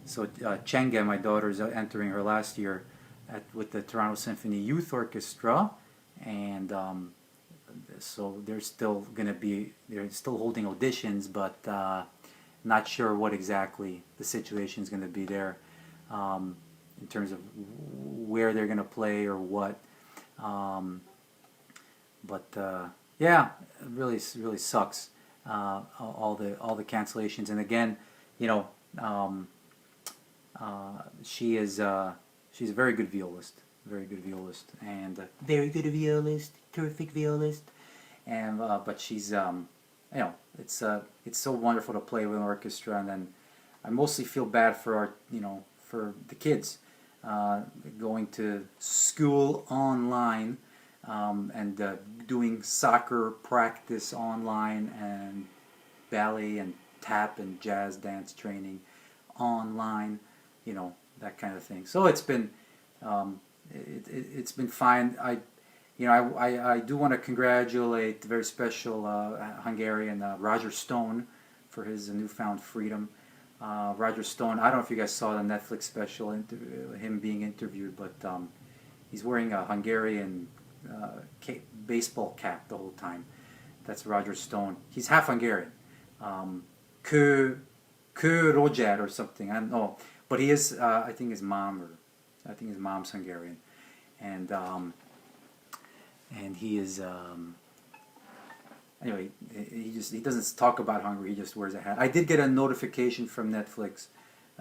A: so Chenge, my daughter's entering her last year with the Toronto Symphony Youth Orchestra, and so they're still holding auditions, but not sure what exactly the situation is going to be there in terms of where they're going to play or what. Yeah, it really sucks. All the cancellations, and again, you know, she's a very good violist, and very good violist, terrific violist, and but she's you know, it's so wonderful to play with an orchestra, and then I mostly feel bad for for the kids going to school online and doing soccer practice online and ballet and tap and jazz dance training online, you know, that kind of thing. So it's been it's been fine. I do want to congratulate the very special Hungarian Roger Stone for his newfound freedom. Roger Stone, I don't know if you guys saw the Netflix special, him being interviewed, but he's wearing a Hungarian baseball cap the whole time. That's Roger Stone. He's half Hungarian. Kő Roger or something. I don't know. But he is, I think his mom's Hungarian. And he is, anyway, he doesn't talk about Hungary, he just wears a hat. I did get a notification from Netflix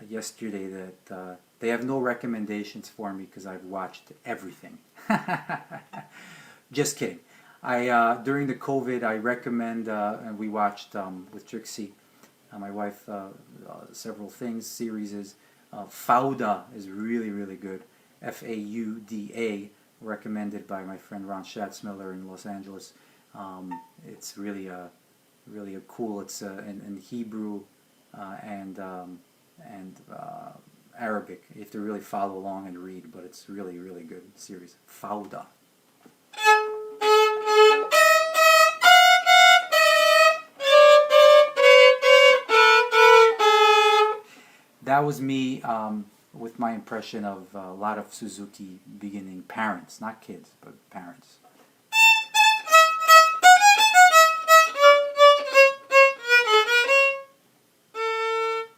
A: yesterday that they have no recommendations for me because I've watched everything. Just kidding. During the COVID, I recommend, and we watched with Trixie, my wife, several things, series. Fauda is really, really good. Fauda, recommended by my friend Ron Schatzmiller in Los Angeles. It's really cool. It's in Hebrew and Arabic. You have to really follow along and read, but it's really, really good series. Fauda. That was me with my impression of a lot of Suzuki beginning parents, not kids, but parents.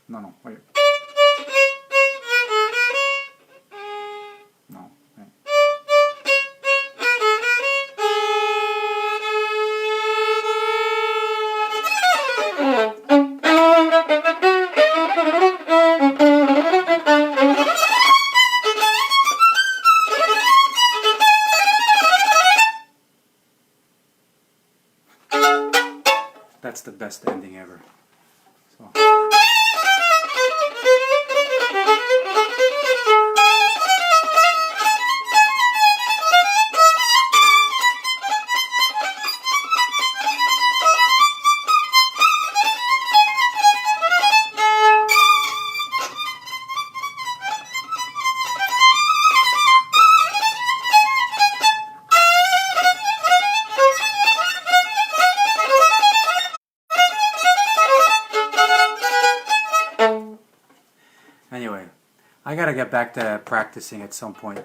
A: No, wait. No, wait. That's the best ending ever. So. Anyway, I gotta get back to practicing at some point.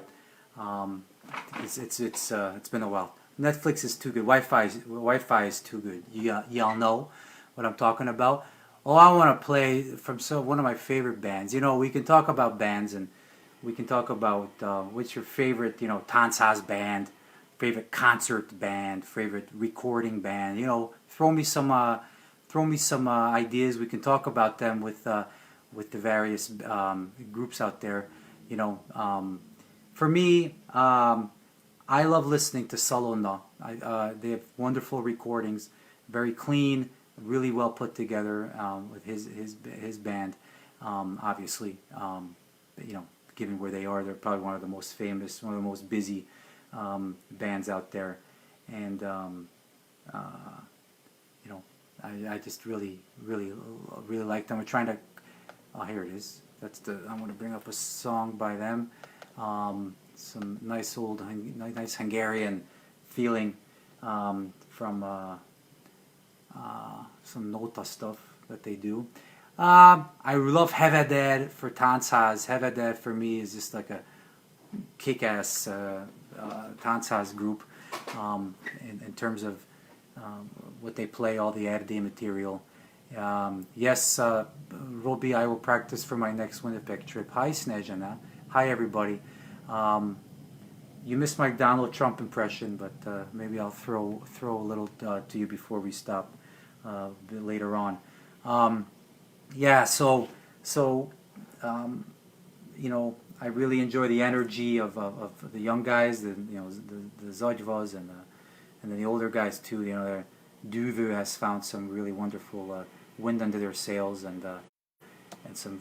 A: It's been a while. Netflix is too good. Wi-Fi is too good. Y'all know what I'm talking about. Oh, I want to play from one of my favorite bands. You know, we can talk about bands, and we can talk about what's your favorite, you know, Táncház band, favorite concert band, favorite recording band. You know, throw me some ideas. We can talk about them with the various groups out there. You know, for me, I love listening to Salona. They have wonderful recordings, very clean, really well put together with his band. Obviously, you know, given where they are, they're probably one of the most famous, one of the most busy bands out there, and you know, I just really like them. We're trying to. Oh, here it is. I'm going to bring up a song by them. Some nice Hungarian feeling from some nota stuff that they do. I love Heveder for Táncház. Heveder for me is just like a kick-ass Táncház group in terms of what they play, all the added material. Yes, Robbie, I will practice for my next Winnipeg trip. Hi, Snezhana. Hi, everybody. You missed my Donald Trump impression, but maybe I'll throw a little to you before we stop a bit later on. Yeah, so you know, I really enjoy the energy of the young guys, the Zagyvas and then the older guys too. You know, Duvu has found some really wonderful wind under their sails and some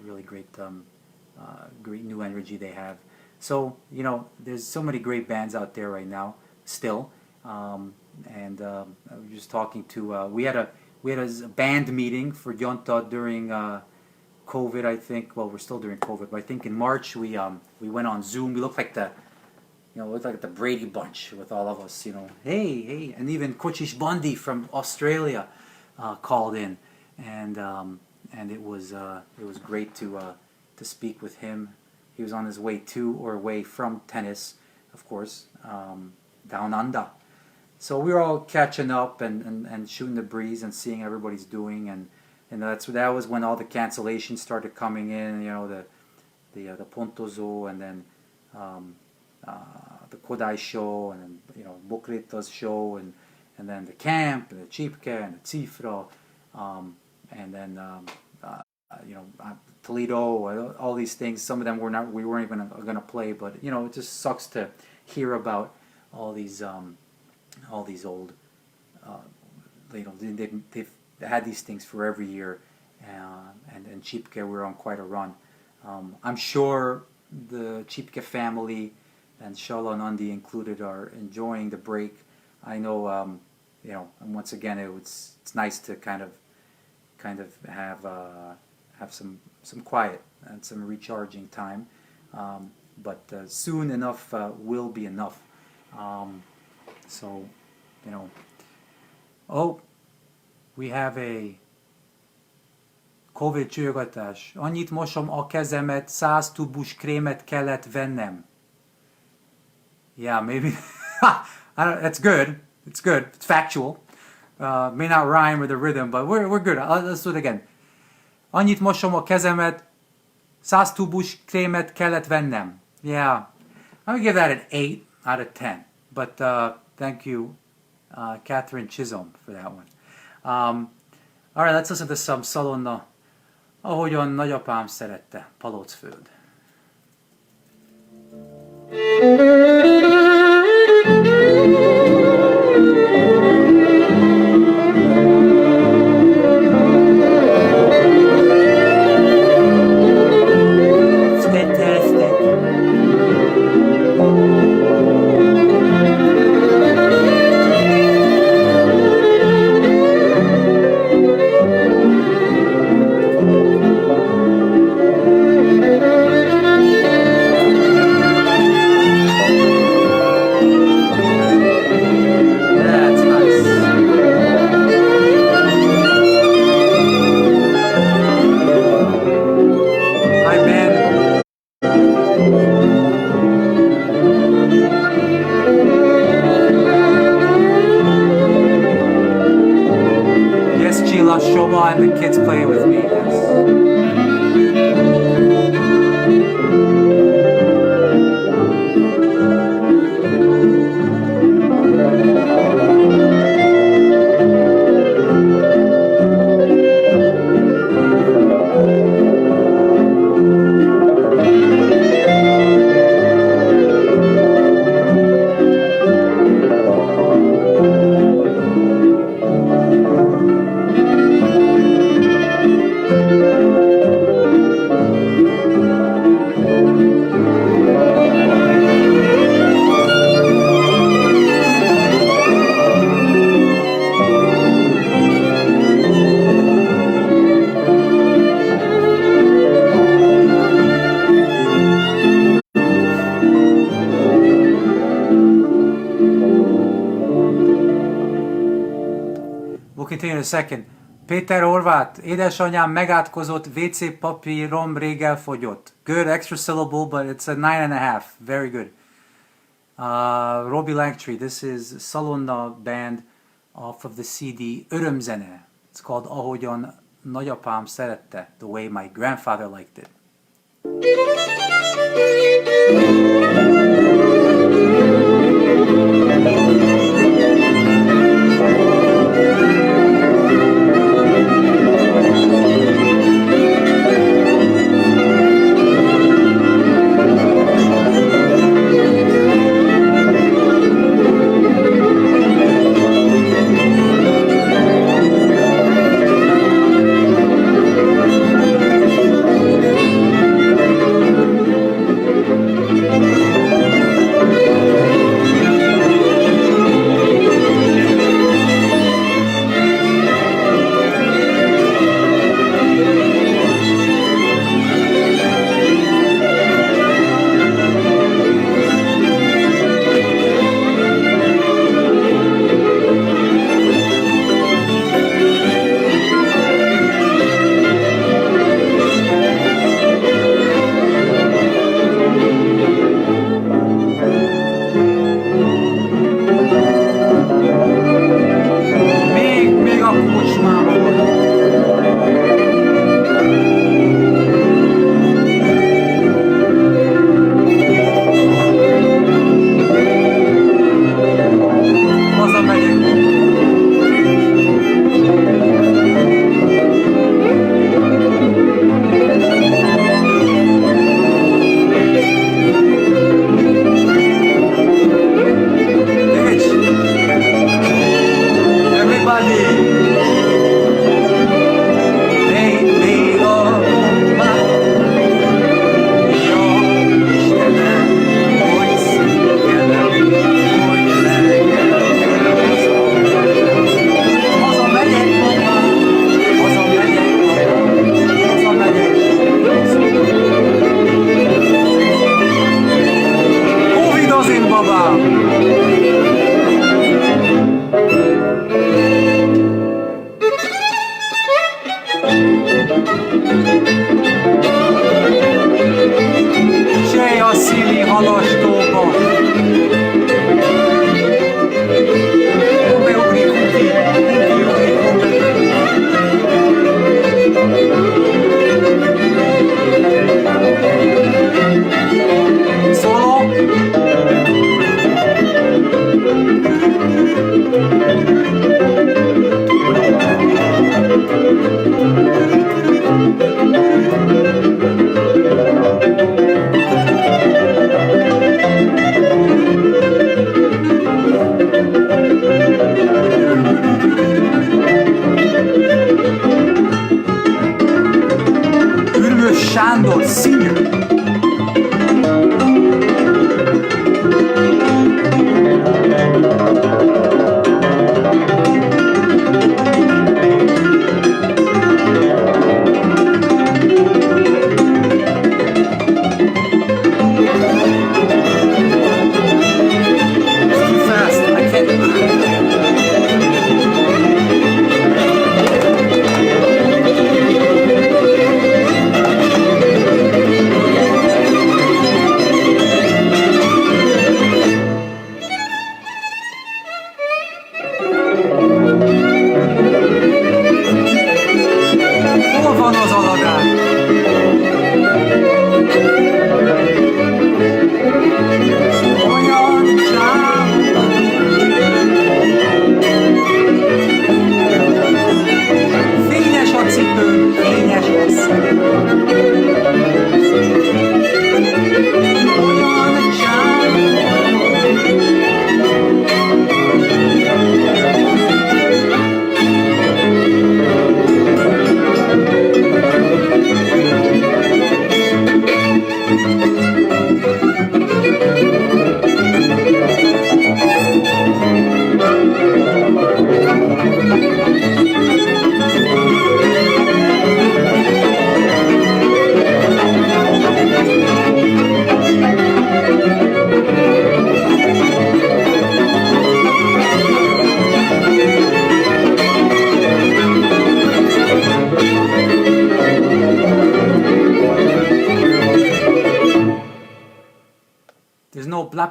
A: really great new energy they have. So, you know, there's so many great bands out there right now still, and I was just talking to we had a band meeting for Gyanta during COVID, I think. Well, we're still during COVID, but I think in March we went on Zoom. We looked like the Brady Bunch with all of us, you know. Hey, and even Kochish Bondi from Australia called in, and it was great to speak with him. He was on his way to or away from tennis, of course, down under. So we were all catching up and shooting the breeze and seeing how everybody's doing, and that was when all the cancellations started coming in. You know, the Pontozo, and then the Kodai show, and then, you know, Bokrita's show, and then the camp, and the Chipke, and the Cifra, and then you know, Toledo, all these things. Some of them we weren't even going to play, but you know, it just sucks to hear about all these old, you know, they've had these things for every year, and Chipke, we're on quite a run. I'm sure the Chipke family and Shala and Undi included are enjoying the break. I know, you know, and once again, it's nice to kind of have some quiet and some recharging time, but soon enough will be enough. So, you know, oh, we have a COVID csujjogatás. Annyit mosom a kezemet, 100 tubus krémet kellett vennem. Yeah, maybe. That's good. It's good. It's factual. May not rhyme with the rhythm, but we're good. Let's do it again. Annyit mosom a kezemet, 100 tubus krémet kellett vennem. Yeah, I'm gonna give that an 8 out of 10. But thank you, Catherine Chisholm, for that one. All right, let's listen to some Salona. Ahogyan nagyapám szerette, Palockföld. Hallala Shoma, and the kids play with me. Yes. We'll continue in a second. Péter Horváth, édesanyám megátkozott, WC papírom rég elfogyott. Good, extra syllable, but it's a 9.5. Very good. Robbie Langtree, this is Salonna band off of the CD Örömzene. It's called Ahogyan Nagyapám szerette, the way my grandfather liked it.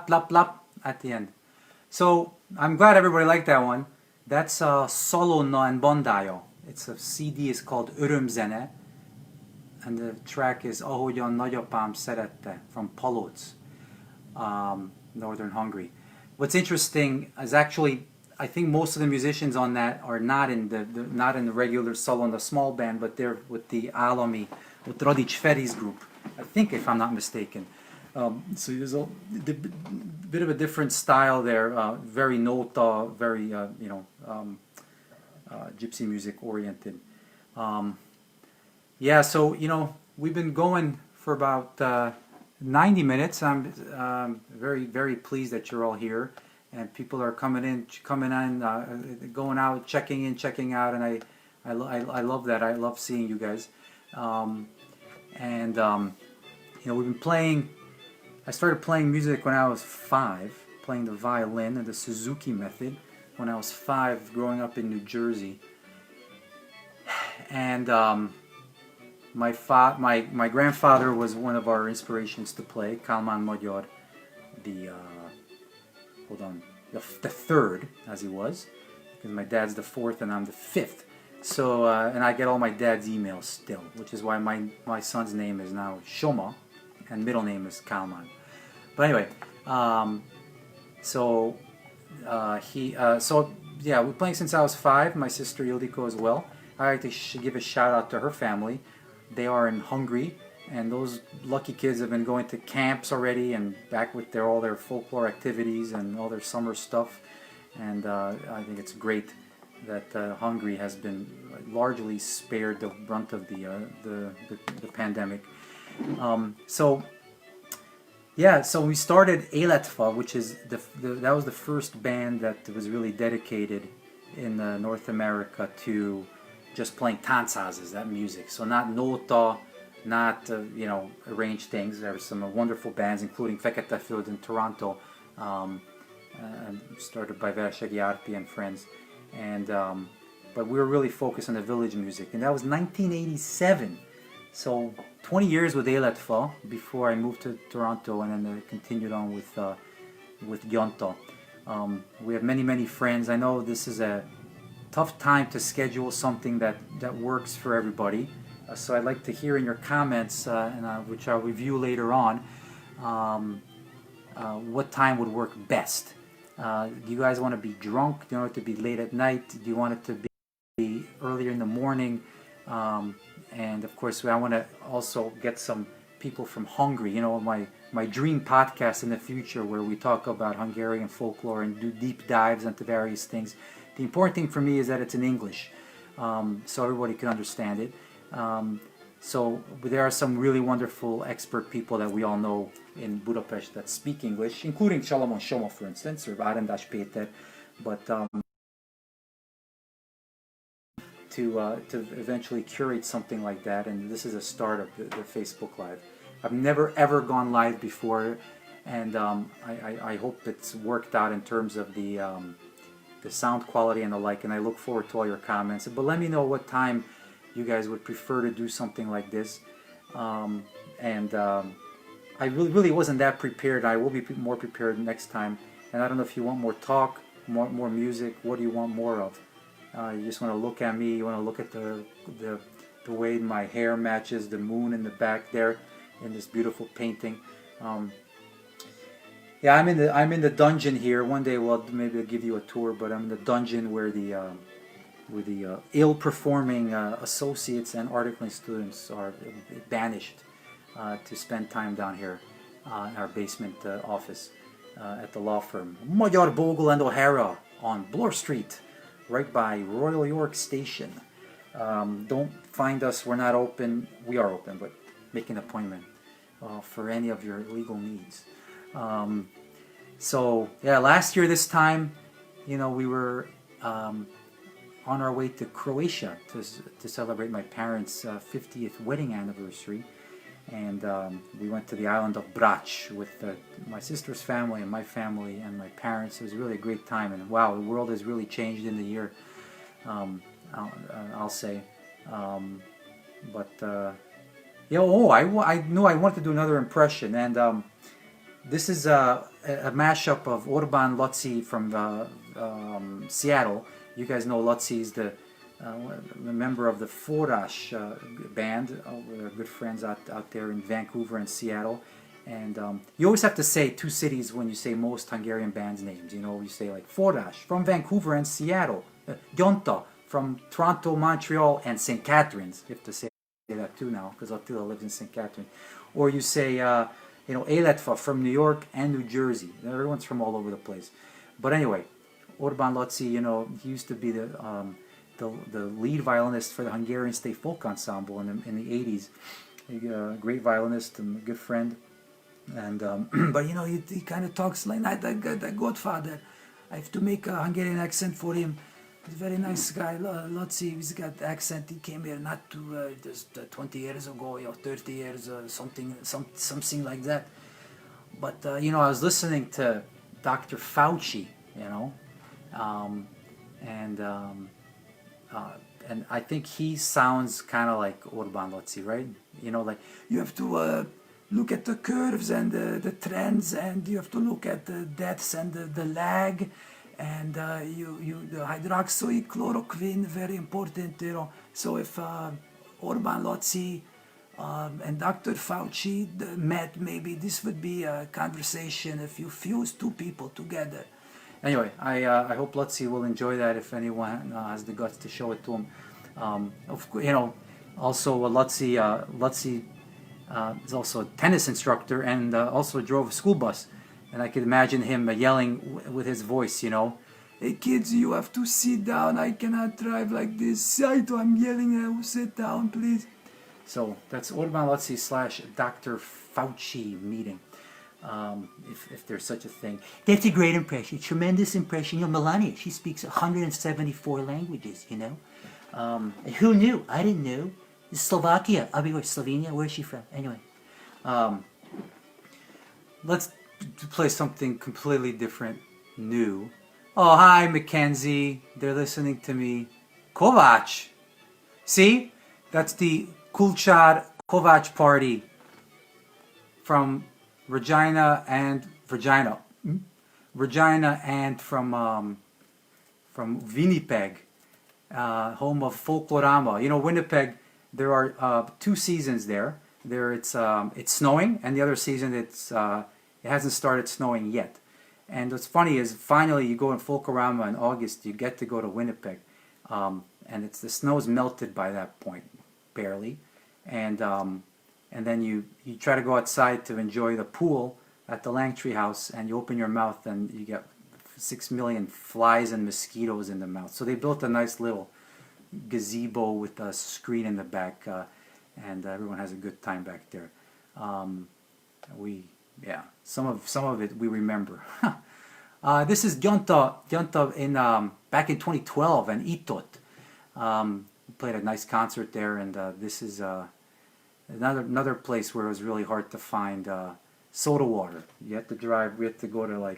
A: lap, lap, lap at the end. So I'm glad everybody liked that one. That's Solo no en Bondayo. It's a CD is called Örömzene, and the track is Ahogyan Nagyapám Szerette from Palóc, northern Hungary. What's interesting is actually I think most of the musicians on that are not in the regular solo and the small band, but they're with the Állami, with Radics Feri's group, I think, if I'm not mistaken. So there's a bit of a different style there, very nota, very gypsy music oriented. Yeah, so we've been going for about 90 minutes. I'm very, very pleased that you're all here, and people are coming in, going out, checking in, checking out, and I love that. I love seeing you guys. We've been playing. I started playing music when I was 5, playing the violin and the Suzuki method when I was 5, growing up in New Jersey. And my grandfather was one of our inspirations to play, Kalman Magyar, the third, as he was, because my dad's the 4th and I'm the 5th. So, and I get all my dad's emails still, which is why my son's name is now Shoma, and middle name is Kalman. But anyway, we're playing since I was 5. My sister Ildiko as well. I like to give a shout out to her family. They are in Hungary, and those lucky kids have been going to camps already and back with all their folklore activities and all their summer stuff. And I think it's great that Hungary has been largely spared the brunt of the pandemic. So we started Eletfa, which is that was the first band that was really dedicated in North America to just playing Táncház, that music. So not nota, not arranged things. There were some wonderful bands, including Fekete Föld in Toronto, started by Versegi Árpi and friends. And but we were really focused on the village music, and that was 1987. So 20 years with Eletfa before I moved to Toronto, and then continued on with Gyanta. We have many friends. I know this is a tough time to schedule something that works for everybody. So I'd like to hear in your comments, which I'll review later on, what time would work best. Do you guys want to be drunk? Do you want it to be late at night? Do you want it to be earlier in the morning? And of course, I want to also get some people from Hungary. My dream podcast in the future, where we talk about Hungarian folklore and do deep dives into various things. The important thing for me is that it's in English, so everybody can understand it. So there are some really wonderful expert people that we all know in Budapest that speak English, including Salamon Soma, for instance, or Arendás Péter. But to eventually curate something like that, and this is a start of the Facebook Live. I've never ever gone live before, and I hope it's worked out in terms of the sound quality and the like, and I look forward to all your comments. But let me know what time you guys would prefer to do something like this. I really wasn't that prepared. I will be more prepared next time. And I don't know if you want more talk, more music. What do you want more of? You just want to look at me. You want to look at the way my hair matches the moon in the back there in this beautiful painting. Yeah, I'm in the dungeon here. One day, maybe I'll give you a tour. But I'm in the dungeon where the ill-performing associates and articling students are banished to spend time down here in our basement office at the law firm Magyar Bogle and O'Hara on Bloor Street, right by Royal York Station. Don't find us. We're not open. We are open, but make an appointment for any of your legal needs. So yeah, last year this time, we were on our way to Croatia to celebrate my parents' 50th wedding anniversary, and we went to the island of Brač with my sister's family and my family and my parents. It was really a great time, and wow, the world has really changed in the year. I'll say, I knew I wanted to do another impression, and this is a mashup of Orban Lotzi from Seattle. You guys know Lotzi is the member of the Forrás band. We're good friends out there in Vancouver and Seattle. And you always have to say two cities when you say most Hungarian bands' names. You know, you say like Forrás from Vancouver and Seattle. Gyanta from Toronto, Montreal, and St. Catharines. You have to say that too now, because Attila lives in St. Catharines. Or you say, Eletfa from New York and New Jersey. Everyone's from all over the place. But anyway, Orban Lotzi, he used to be the lead violinist for the Hungarian State Folk Ensemble in the 80s. A great violinist and a good friend. And but he kind of talks like that Godfather. I have to make a Hungarian accent for him. He's a very nice guy. Lotzi, he's got accent. He came here not to just 20 years ago, 30 years, something like that. But I was listening to Dr. Fauci, and I think he sounds kind of like Orban Lotzi, right? Like you have to look at the curves and the trends, and you have to look at the deaths and the lag, and the hydroxychloroquine, very important, So if Orban Lotzi and Dr. Fauci met, maybe this would be a conversation if you fuse two people together. Anyway, I hope Lotzi will enjoy that if anyone has the guts to show it to him. Also Lotzi is also a tennis instructor and also drove a school bus. And I could imagine him yelling with his voice, "Hey kids, you have to sit down. I cannot drive like this. I'm yelling, sit down, please." So that's Orban Lotzi / Dr. Fauci meeting. If there's such a thing. That's a great impression, tremendous impression. Melania, she speaks 174 languages, Who knew? I didn't know. Slovakia. Slovenia. Where's she from? Anyway. Let's play something completely different, new. Oh, hi, Mackenzie. They're listening to me. Kovac. See? That's the Kulchar Kovac party from Regina and from Winnipeg, home of Folklorama. Winnipeg, there are 2 seasons there. It's snowing, and the other season it hasn't started snowing yet. And what's funny is finally you go in Folklorama in August, you get to go to Winnipeg, and the snow's melted by that point, barely, and then you try to go outside to enjoy the pool at the Langtree House, and you open your mouth and you get 6 million flies and mosquitoes in the mouth. So they built a nice little gazebo with a screen in the back, and everyone has a good time back there. Some of it we remember. This is Gyanta in back in 2012 and Itot. We played a nice concert there, and this is another place where it was really hard to find soda water. You had to drive. We had to go to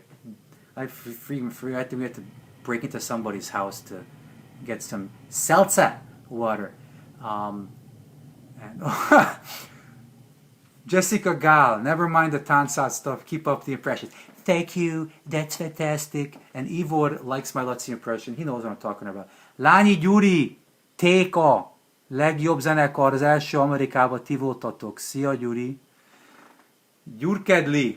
A: we had to break into somebody's house to get some seltzer water. And Jessica Gal, never mind the Tanchaz stuff. Keep up the impression. Thank you. That's fantastic. And Ivor likes my Lotzi impression. He knows what I'm talking about. Lányi Gyuri, Téka, legjobb zenekar, az első Amerikában ti voltatok. Szia, Gyuri. Gyurkedli.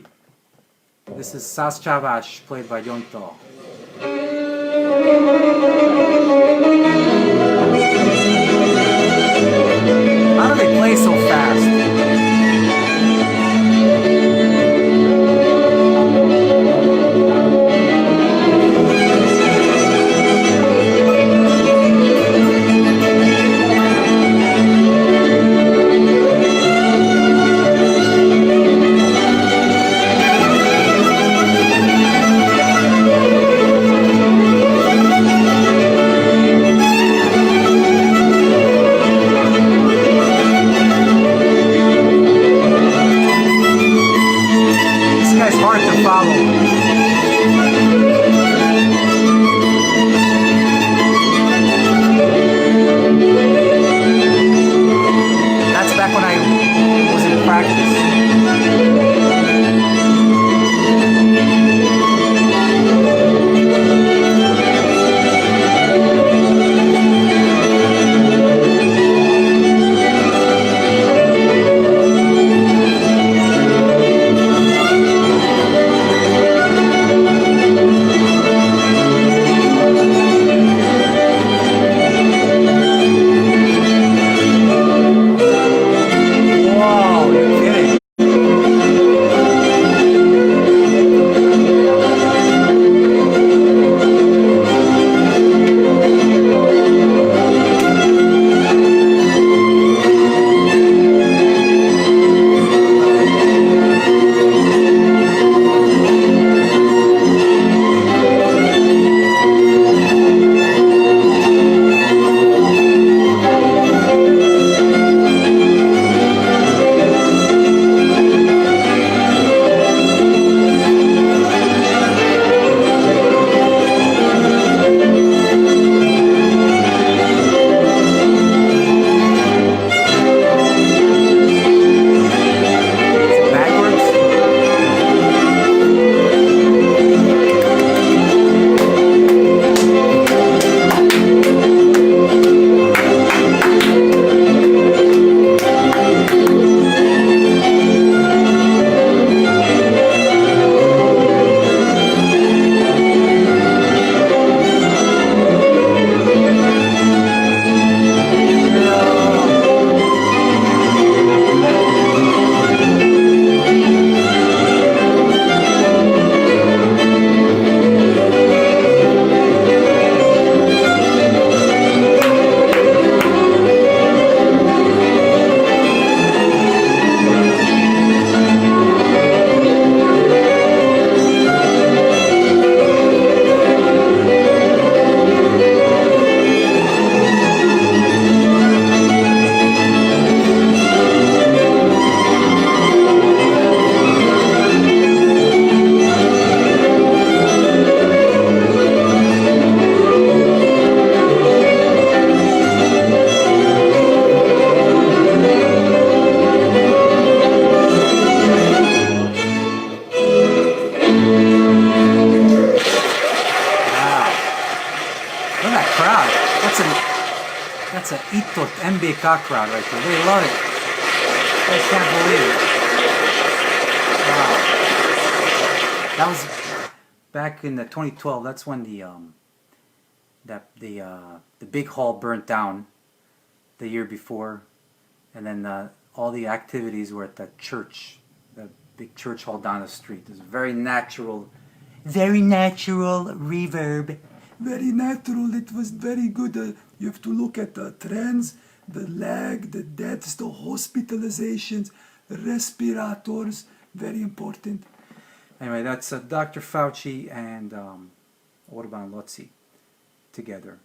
A: This is Szász Csávás, played by Gyanta. How do they play so fast? That's a Itot MBK crowd right there. They love it. I can't believe it. Wow. That was back in the 2012. That's when the big hall burnt down the year before, and then all the activities were at that church, the big church hall down the street. There's very natural reverb. Very natural. It was very good. You have to look at the trends, the lag, the deaths, the hospitalizations, respirators. Very important. Anyway, that's Dr. Fauci and Orban Lotzi together,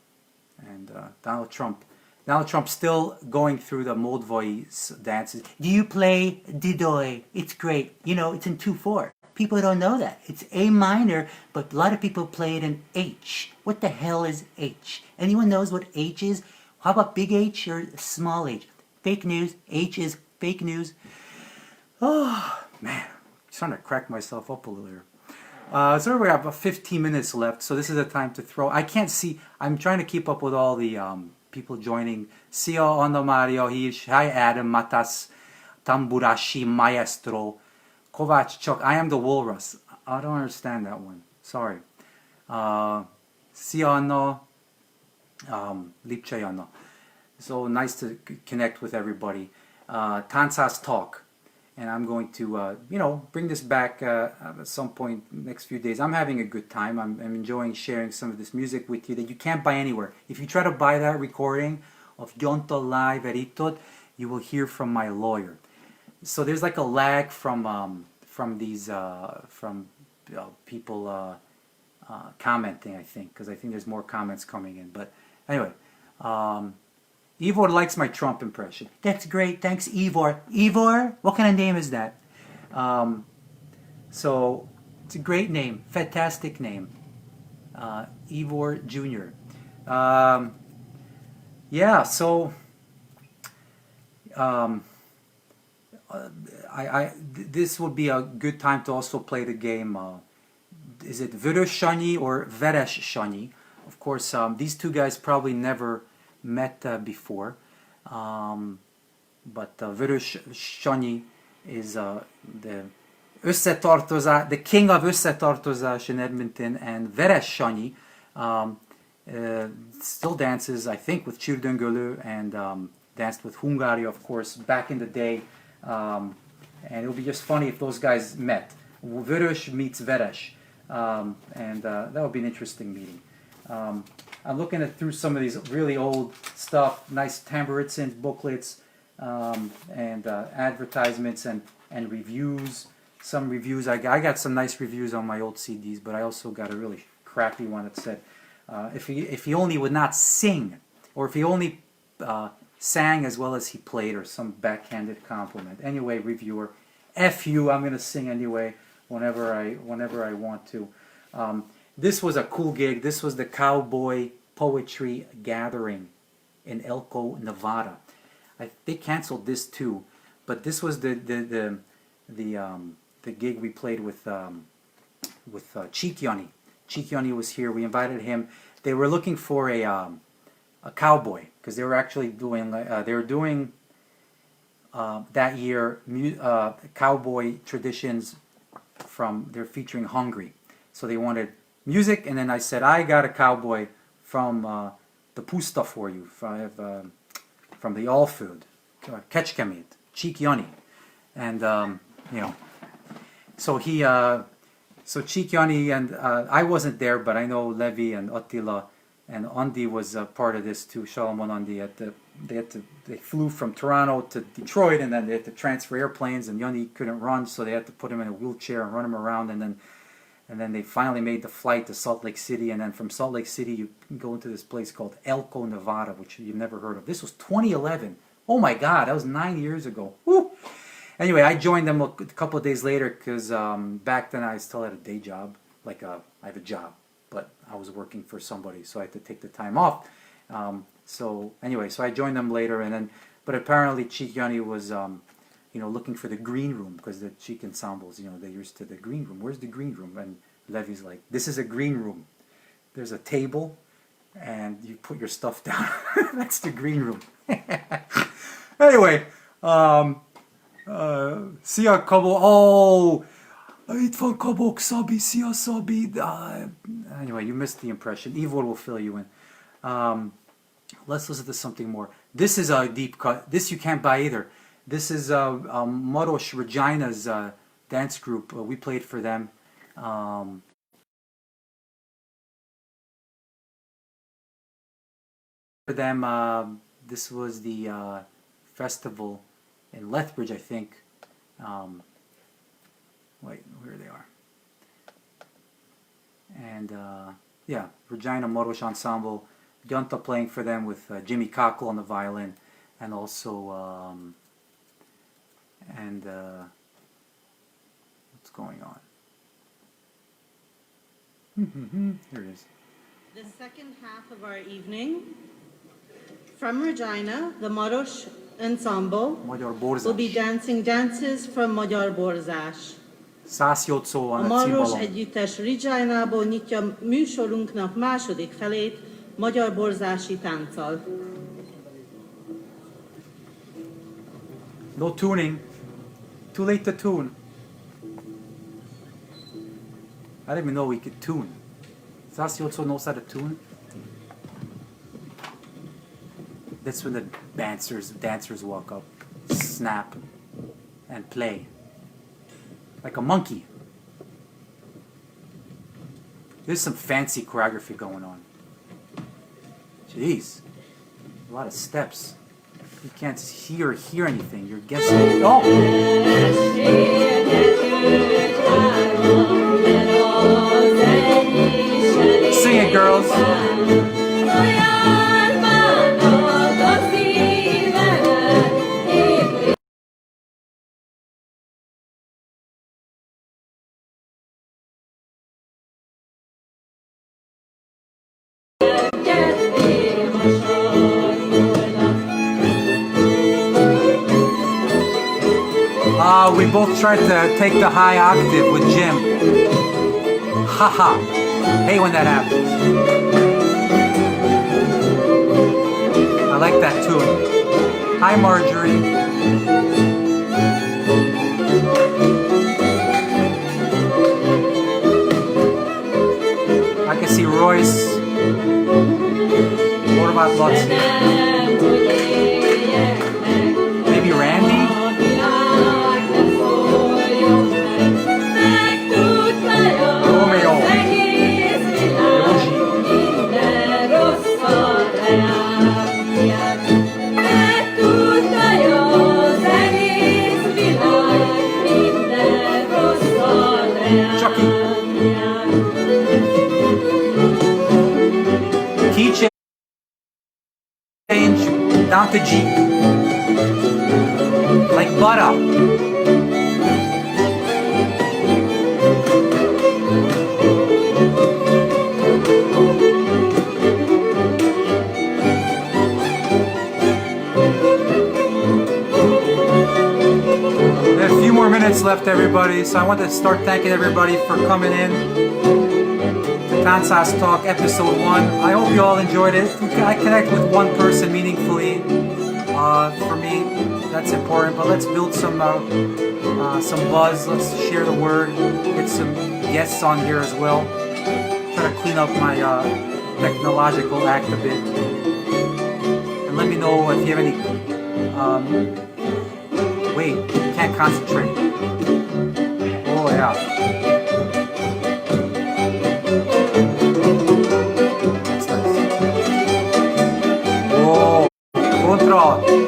A: and Donald Trump. Donald Trump's still going through the Moldvoi's dances. Do you play Didoy? It's great. You know, it's in 2/4. People don't know that. It's A minor, but a lot of people play it in H. What the hell is H? Anyone knows what H is? How about big H or small h? Fake news. H is fake news. Oh, man. I'm starting to crack myself up a little here. So we have about 15 minutes left, so this is the time to throw. I can't see. I'm trying to keep up with all the people joining. Sia Ono Mario Hirsch. Hi Adam Matas. Tamburashi Maestro. Kovac Chuck. I am the walrus. I don't understand that one. Sorry. Sia Ono. Lipchayano. So nice to connect with everybody. Tanchaz Talk. And I'm going to, bring this back at some point next few days. I'm having a good time. I'm enjoying sharing some of this music with you that you can't buy anywhere. If you try to buy that recording of Gyanta live at Itot, you will hear from my lawyer. So there's like a lag from people commenting, I think, because I think there's more comments coming in. But anyway. Ivor likes my Trump impression. That's great. Thanks, Ivor. Ivor? What kind of name is that? So, it's a great name. Fantastic name. Ivor Jr. This would be a good time to also play the game. Is it Vörös Sanyi or Veres Sanyi? Of course, these two guys probably never met before, but Vörös Sanyi is the king of összetartozás in Edmonton, and Veres Sanyi still dances, I think, with Csürdöngölő and danced with Hungary, of course, back in the day, and it would be just funny if those guys met. Vörös meets Veres, and that would be an interesting meeting. I'm looking through some of these really old stuff, nice tamburitsins, booklets, and advertisements and reviews. Some reviews, I got some nice reviews on my old CDs, but I also got a really crappy one that said, if he only would not sing, or if he only sang as well as he played, or some backhanded compliment. Anyway, reviewer, F you, I'm going to sing anyway whenever I want to. This was a cool gig. This was the Cowboy Poetry Gathering in Elko, Nevada. They canceled this too, but this was the gig we played with Chikyani. Chikyani was here. We invited him. They were looking for a cowboy because they were actually doing that year cowboy traditions they're featuring Hungary, so they wanted music, and then I said, I got a cowboy from the Pusta for you, from the Alföld, Kecskemét, Csíkjani, and so Csíkjani, and I wasn't there, but I know Levi and Attila and Andi was part of this too. Solomon Andi they flew from Toronto to Detroit, and then they had to transfer airplanes, and Yoni couldn't run, so they had to put him in a wheelchair and run him around, and then they finally made the flight to Salt Lake City, and then from Salt Lake City you can go into this place called Elko, Nevada, which you've never heard of. This was 2011. Oh my God, that was 9 years ago. Woo! Anyway, I joined them a couple of days later because back then I still had a day job. I have a job, but I was working for somebody, so I had to take the time off. So I joined them later, but apparently Chikyani was looking for the green room, because the Cheek ensembles, they're used to the green room. Where's the green room? And Levy's like, this is a green room. There's a table, and you put your stuff down. That's the green room. Anyway, szia Kabo. Oh, itt van Kabok, Szabi, szia Szabi. Anyway, you missed the impression. Ivor will fill you in. Let's listen to something more. This is a deep cut. This you can't buy either. This is Maros Regina's dance group. We played for them. This was the festival in Lethbridge, I think. Wait, here they are. And yeah, Regina Maros Ensemble. Gyanta playing for them with Jimmy Cockle on the violin, and also what's going on? Here it is.
C: The second half of our evening, from Regina, the Maros Ensemble will be dancing dances from Magyar Borzás.
A: 108 szó van
C: a
A: a
C: Maros
A: cimbalom.
C: együttes Reginából nyitja műsorunknak második felét magyar borzási tánccal.
A: No tuning. Too late to tune. I didn't even know we could tune. Sasi also knows how to tune. That's when the dancers walk up, snap, and play. Like a monkey. There's some fancy choreography going on. Jeez. A lot of steps. You can't hear anything. You're guessing. Oh! Sing it, girls. We both tried to take the high octave with Jim. Haha. Hey, when that happens. I like that tune. Hi, Marjorie. I can see Royce. What about Lutz? Maybe Randy? Down to G. Like butter. We have a few more minutes left, everybody, so I want to start thanking everybody for coming in to Tanchaz Talk episode 1. I hope you all enjoyed it. I connect with one person meaningfully. For me, that's important. But let's build some buzz. Let's share the word. Get some guests on here as well. Try to clean up my technological act a bit. And let me know if you have any. Wait, can't concentrate. Oh yeah.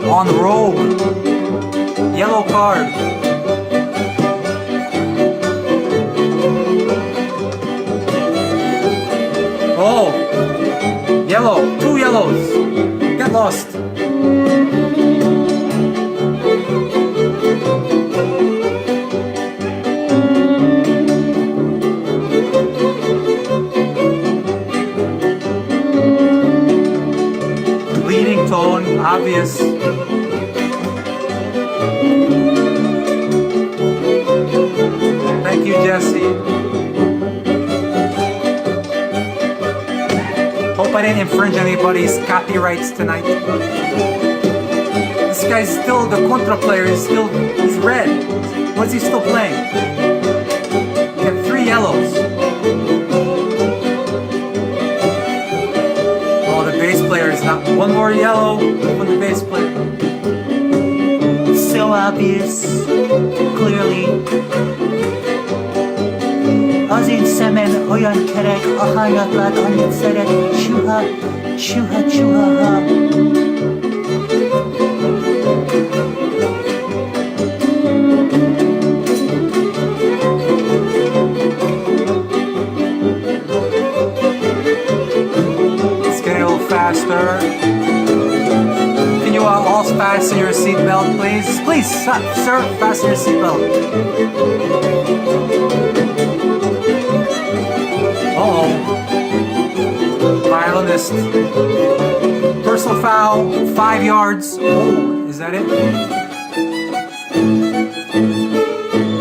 A: On road. Yellow card. Oh. Yellow. 2 yellows. Get lost. Leading tone. Obvious. Thank you, Jesse. Hope I didn't infringe anybody's copyrights tonight. This guy's still, the contra player is still, he's red. What's he still playing? We have 3 yellows. Oh, the bass player is not, 1 more yellow from the bass player.
D: So obvious, clearly. Az én szemem olyan kerek, ahányat lát, annyit szeret. Csuha, csuha, csuha.
A: Let's get a little faster. Can you all fasten your seatbelt, please? Please, sir, fasten your seatbelt. Uh-oh. Violinist. Personal foul, 5 yards. Oh, is that it?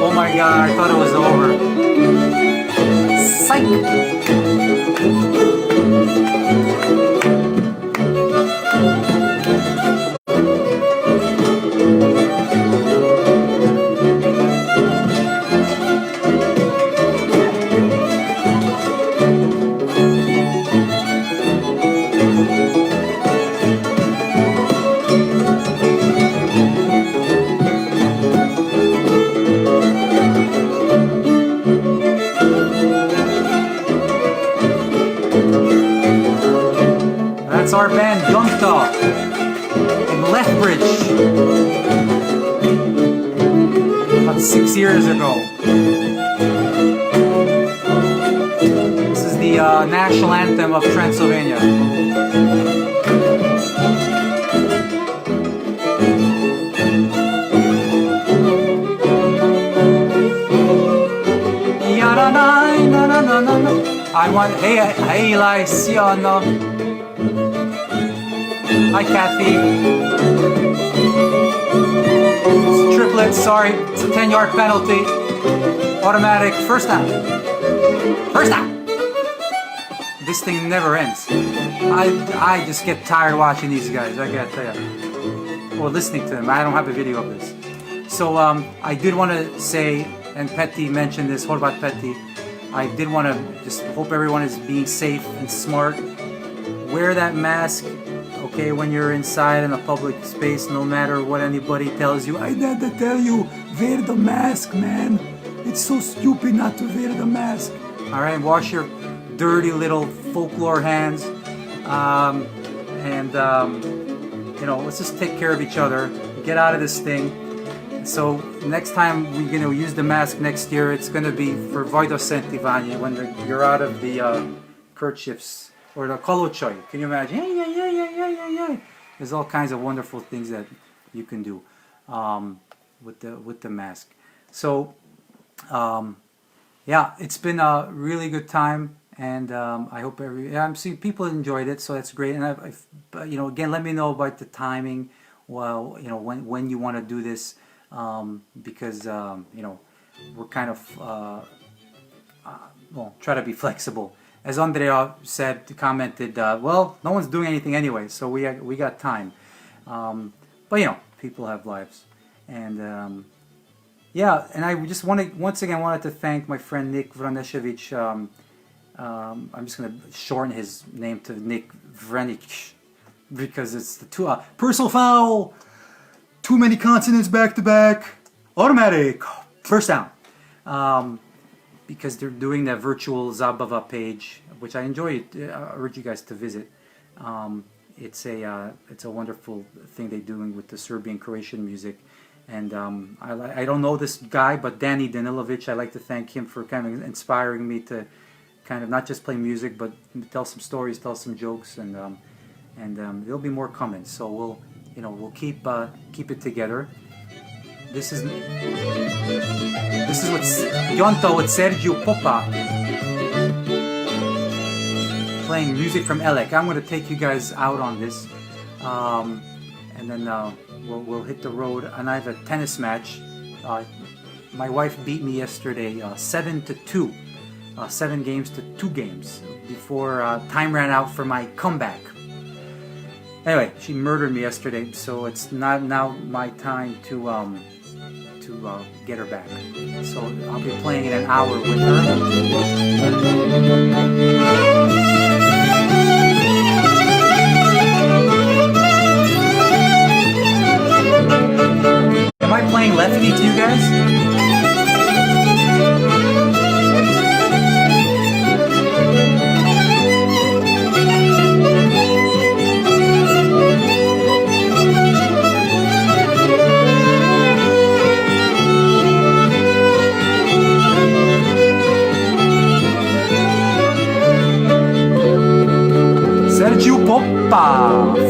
A: Oh my God, I thought it was over. Psych! That's our band Gyanta in Lethbridge about 6 years ago. This is the national anthem of Transylvania. I want hey Lyciana. Hi Kathy. It's triplet, sorry. It's a 10-yard penalty. Automatic. First down. First down. This thing never ends. I just get tired watching these guys, I gotta tell you. Or listening to them. I don't have a video of this. So I did want to say, and Petty mentioned this, Horvat Petty, I did want to just hope everyone is being safe and smart. Wear that mask, okay, when you're inside in a public space, no matter what anybody tells you. I had to tell you, wear the mask, man. It's so stupid not to wear the mask. Alright, wash your dirty little folklore hands. You know, let's just take care of each other. Get out of this thing. So next time we're going to use the mask next year, it's going to be for Vojdosenti Vanya, when you're out of the kerchiefs or the kolochoy. Can you imagine? Yeah. There's all kinds of wonderful things that you can do with the mask. So yeah, it's been a really good time, and I hope I'm seeing people enjoyed it, so that's great. And you know, again, let me know about the timing. Well, you know, when you want to do this. Because you know, we're kind of well, try to be flexible. As Andrea commented, well, no one's doing anything anyway, so we got time. But you know, people have lives, and yeah. And I just once again wanted to thank my friend Nick Vraneshevich. I'm just gonna shorten his name to Nick Vranich because it's the two personal foul. Too many consonants back to back. Automatic. First down. Because they're doing that virtual Zabava page, which I enjoy. I urge you guys to visit. It's a wonderful thing they're doing with the Serbian Croatian music. And I don't know this guy, but Danny Danilovic, I'd like to thank him for kind of inspiring me to kind of not just play music, but tell some stories, tell some jokes, and there'll be more coming. So we'll keep it together. This is what's Gyanta with Sergio Popa playing music from Elek. I'm going to take you guys out on this, and then we'll hit the road. And I have a tennis match. My wife beat me yesterday 7-2. 7 games to 2 games before time ran out for my comeback. Anyway, she murdered me yesterday, so it's not now my time to get her back. So I'll be playing in an hour with her. Am I playing lefty to you guys?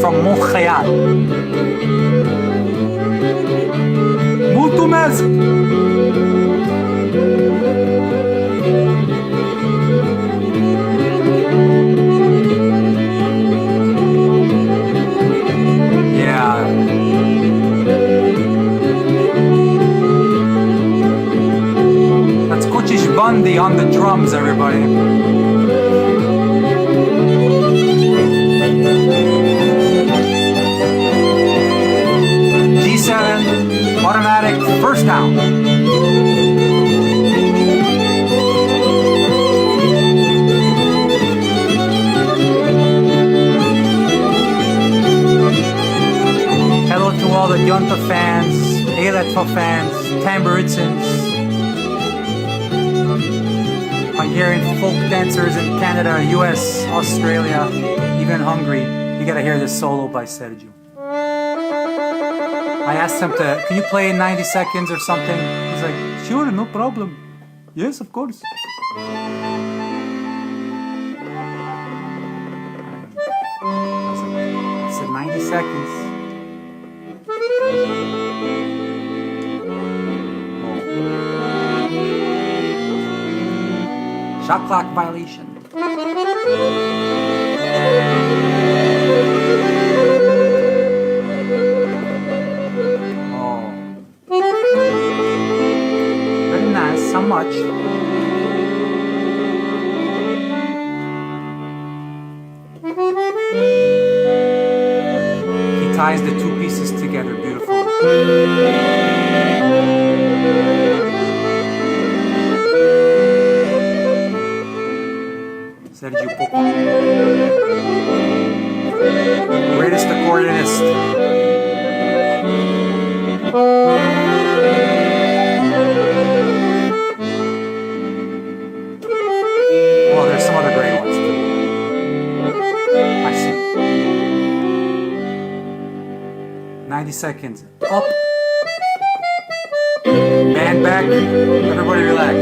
A: From Montreal. Mulțumesc! Yeah. That's Coaches Bundy on the drums, everybody. Automatic first down. Hello to all the Gyanta fans, Eletfa fans, tambourines, Hungarian folk dancers in Canada, US, Australia, even Hungary. You gotta hear this solo by Sergio. I asked him can you play in 90 seconds or something? He's like, sure, no problem. Yes, of course. I said 90 seconds. Oh. Shot clock violation. How much? He ties the 2 pieces together beautifully. Sergio Popa. Greatest accordionist. There's some other great ones too. I see. 90 seconds. Up. Band back. Everybody relax.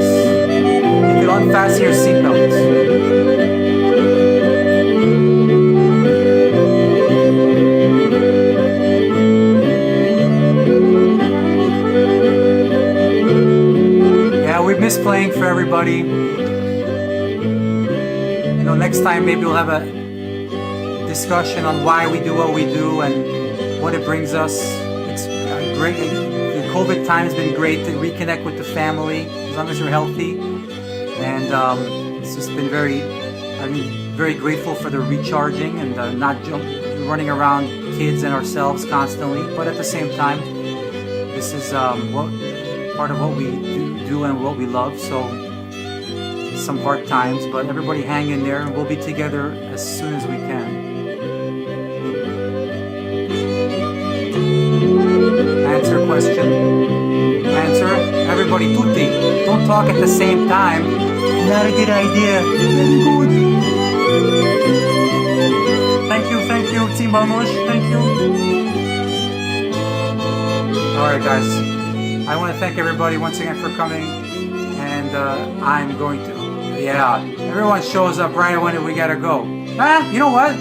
A: You can unfasten your seatbelts. Yeah, we miss playing for everybody. Next time maybe we'll have a discussion on why we do what we do and what it brings us. It's great. The COVID time has been great to reconnect with the family as long as you're healthy. And it's just been very grateful for the recharging and not running around kids and ourselves constantly. But at the same time, this is part of what we do and what we love. So some hard times, but everybody hang in there and we'll be together as soon as we can. Answer question. Answer. Everybody tutti. Don't talk at the same time.
D: Not a good idea.
A: Very good.
D: Thank you, Team Balmosh. Thank you.
A: Alright guys, I want to thank everybody once again for coming, and I'm going to everyone shows up right when we gotta go. You know what?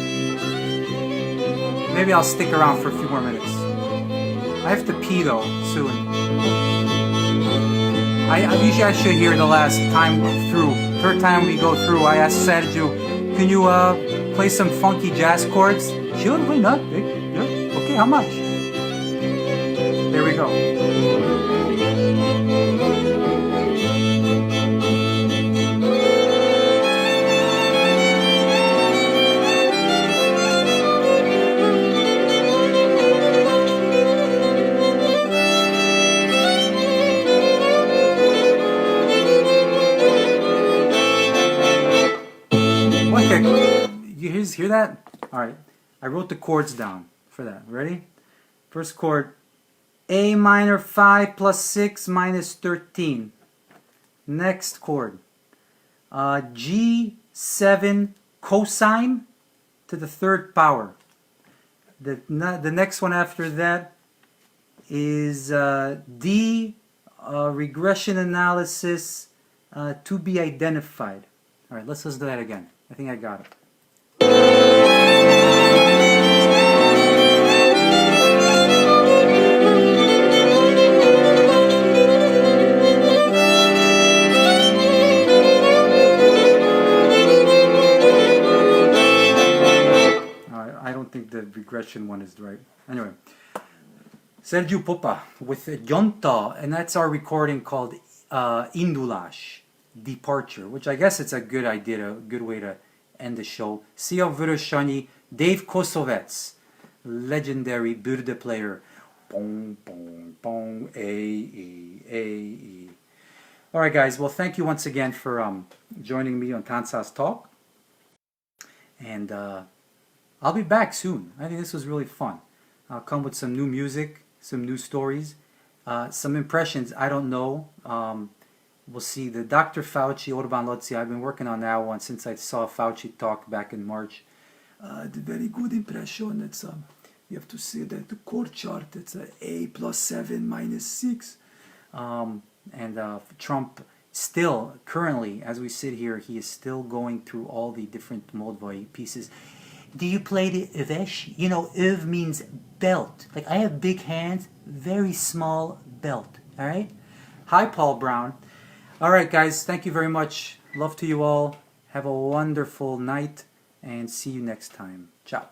A: Maybe I'll stick around for a few more minutes. I have to pee though, soon. Usually I should hear the last time through. Third time we go through, I asked Sergio, can you play some funky jazz chords? Sure, why not? Yeah. Okay, how much? There we go. that? All right. I wrote the chords down for that. Ready? First chord, A minor 5 plus 6 minus 13. Next chord, G7 cosine to the third power. The next one after that is D, regression analysis to be identified. All right, let's do that again. I think I got it. I don't think the regression one is right. Anyway, Sergiu Popa with Gyanta, and that's our recording called Indulás, Departure, which I guess it's a good idea, a good way to end the show. Szia Vörös, Dave Kosovets, legendary bürde player. Bong, bong, bong, A-E. All right, guys. Well, thank you once again for joining me on Tanchaz Talk. And I'll be back soon. I think this was really fun. I'll come with some new music, some new stories, some impressions. I don't know. We'll see. The Dr. Fauci, Orban Lotzi, I've been working on that one since I saw Fauci talk back in March. The very good impression. It's you have to see that the chord chart. It's A plus 7 minus 6. And Trump still, currently, as we sit here, he is still going through all the different Moldvai pieces. Do you play the öves? You know, öv means belt. Like, I have big hands, very small belt. All right? Hi, Paul Brown. All right, guys. Thank you very much. Love to you all. Have a wonderful night, and see you next time. Ciao.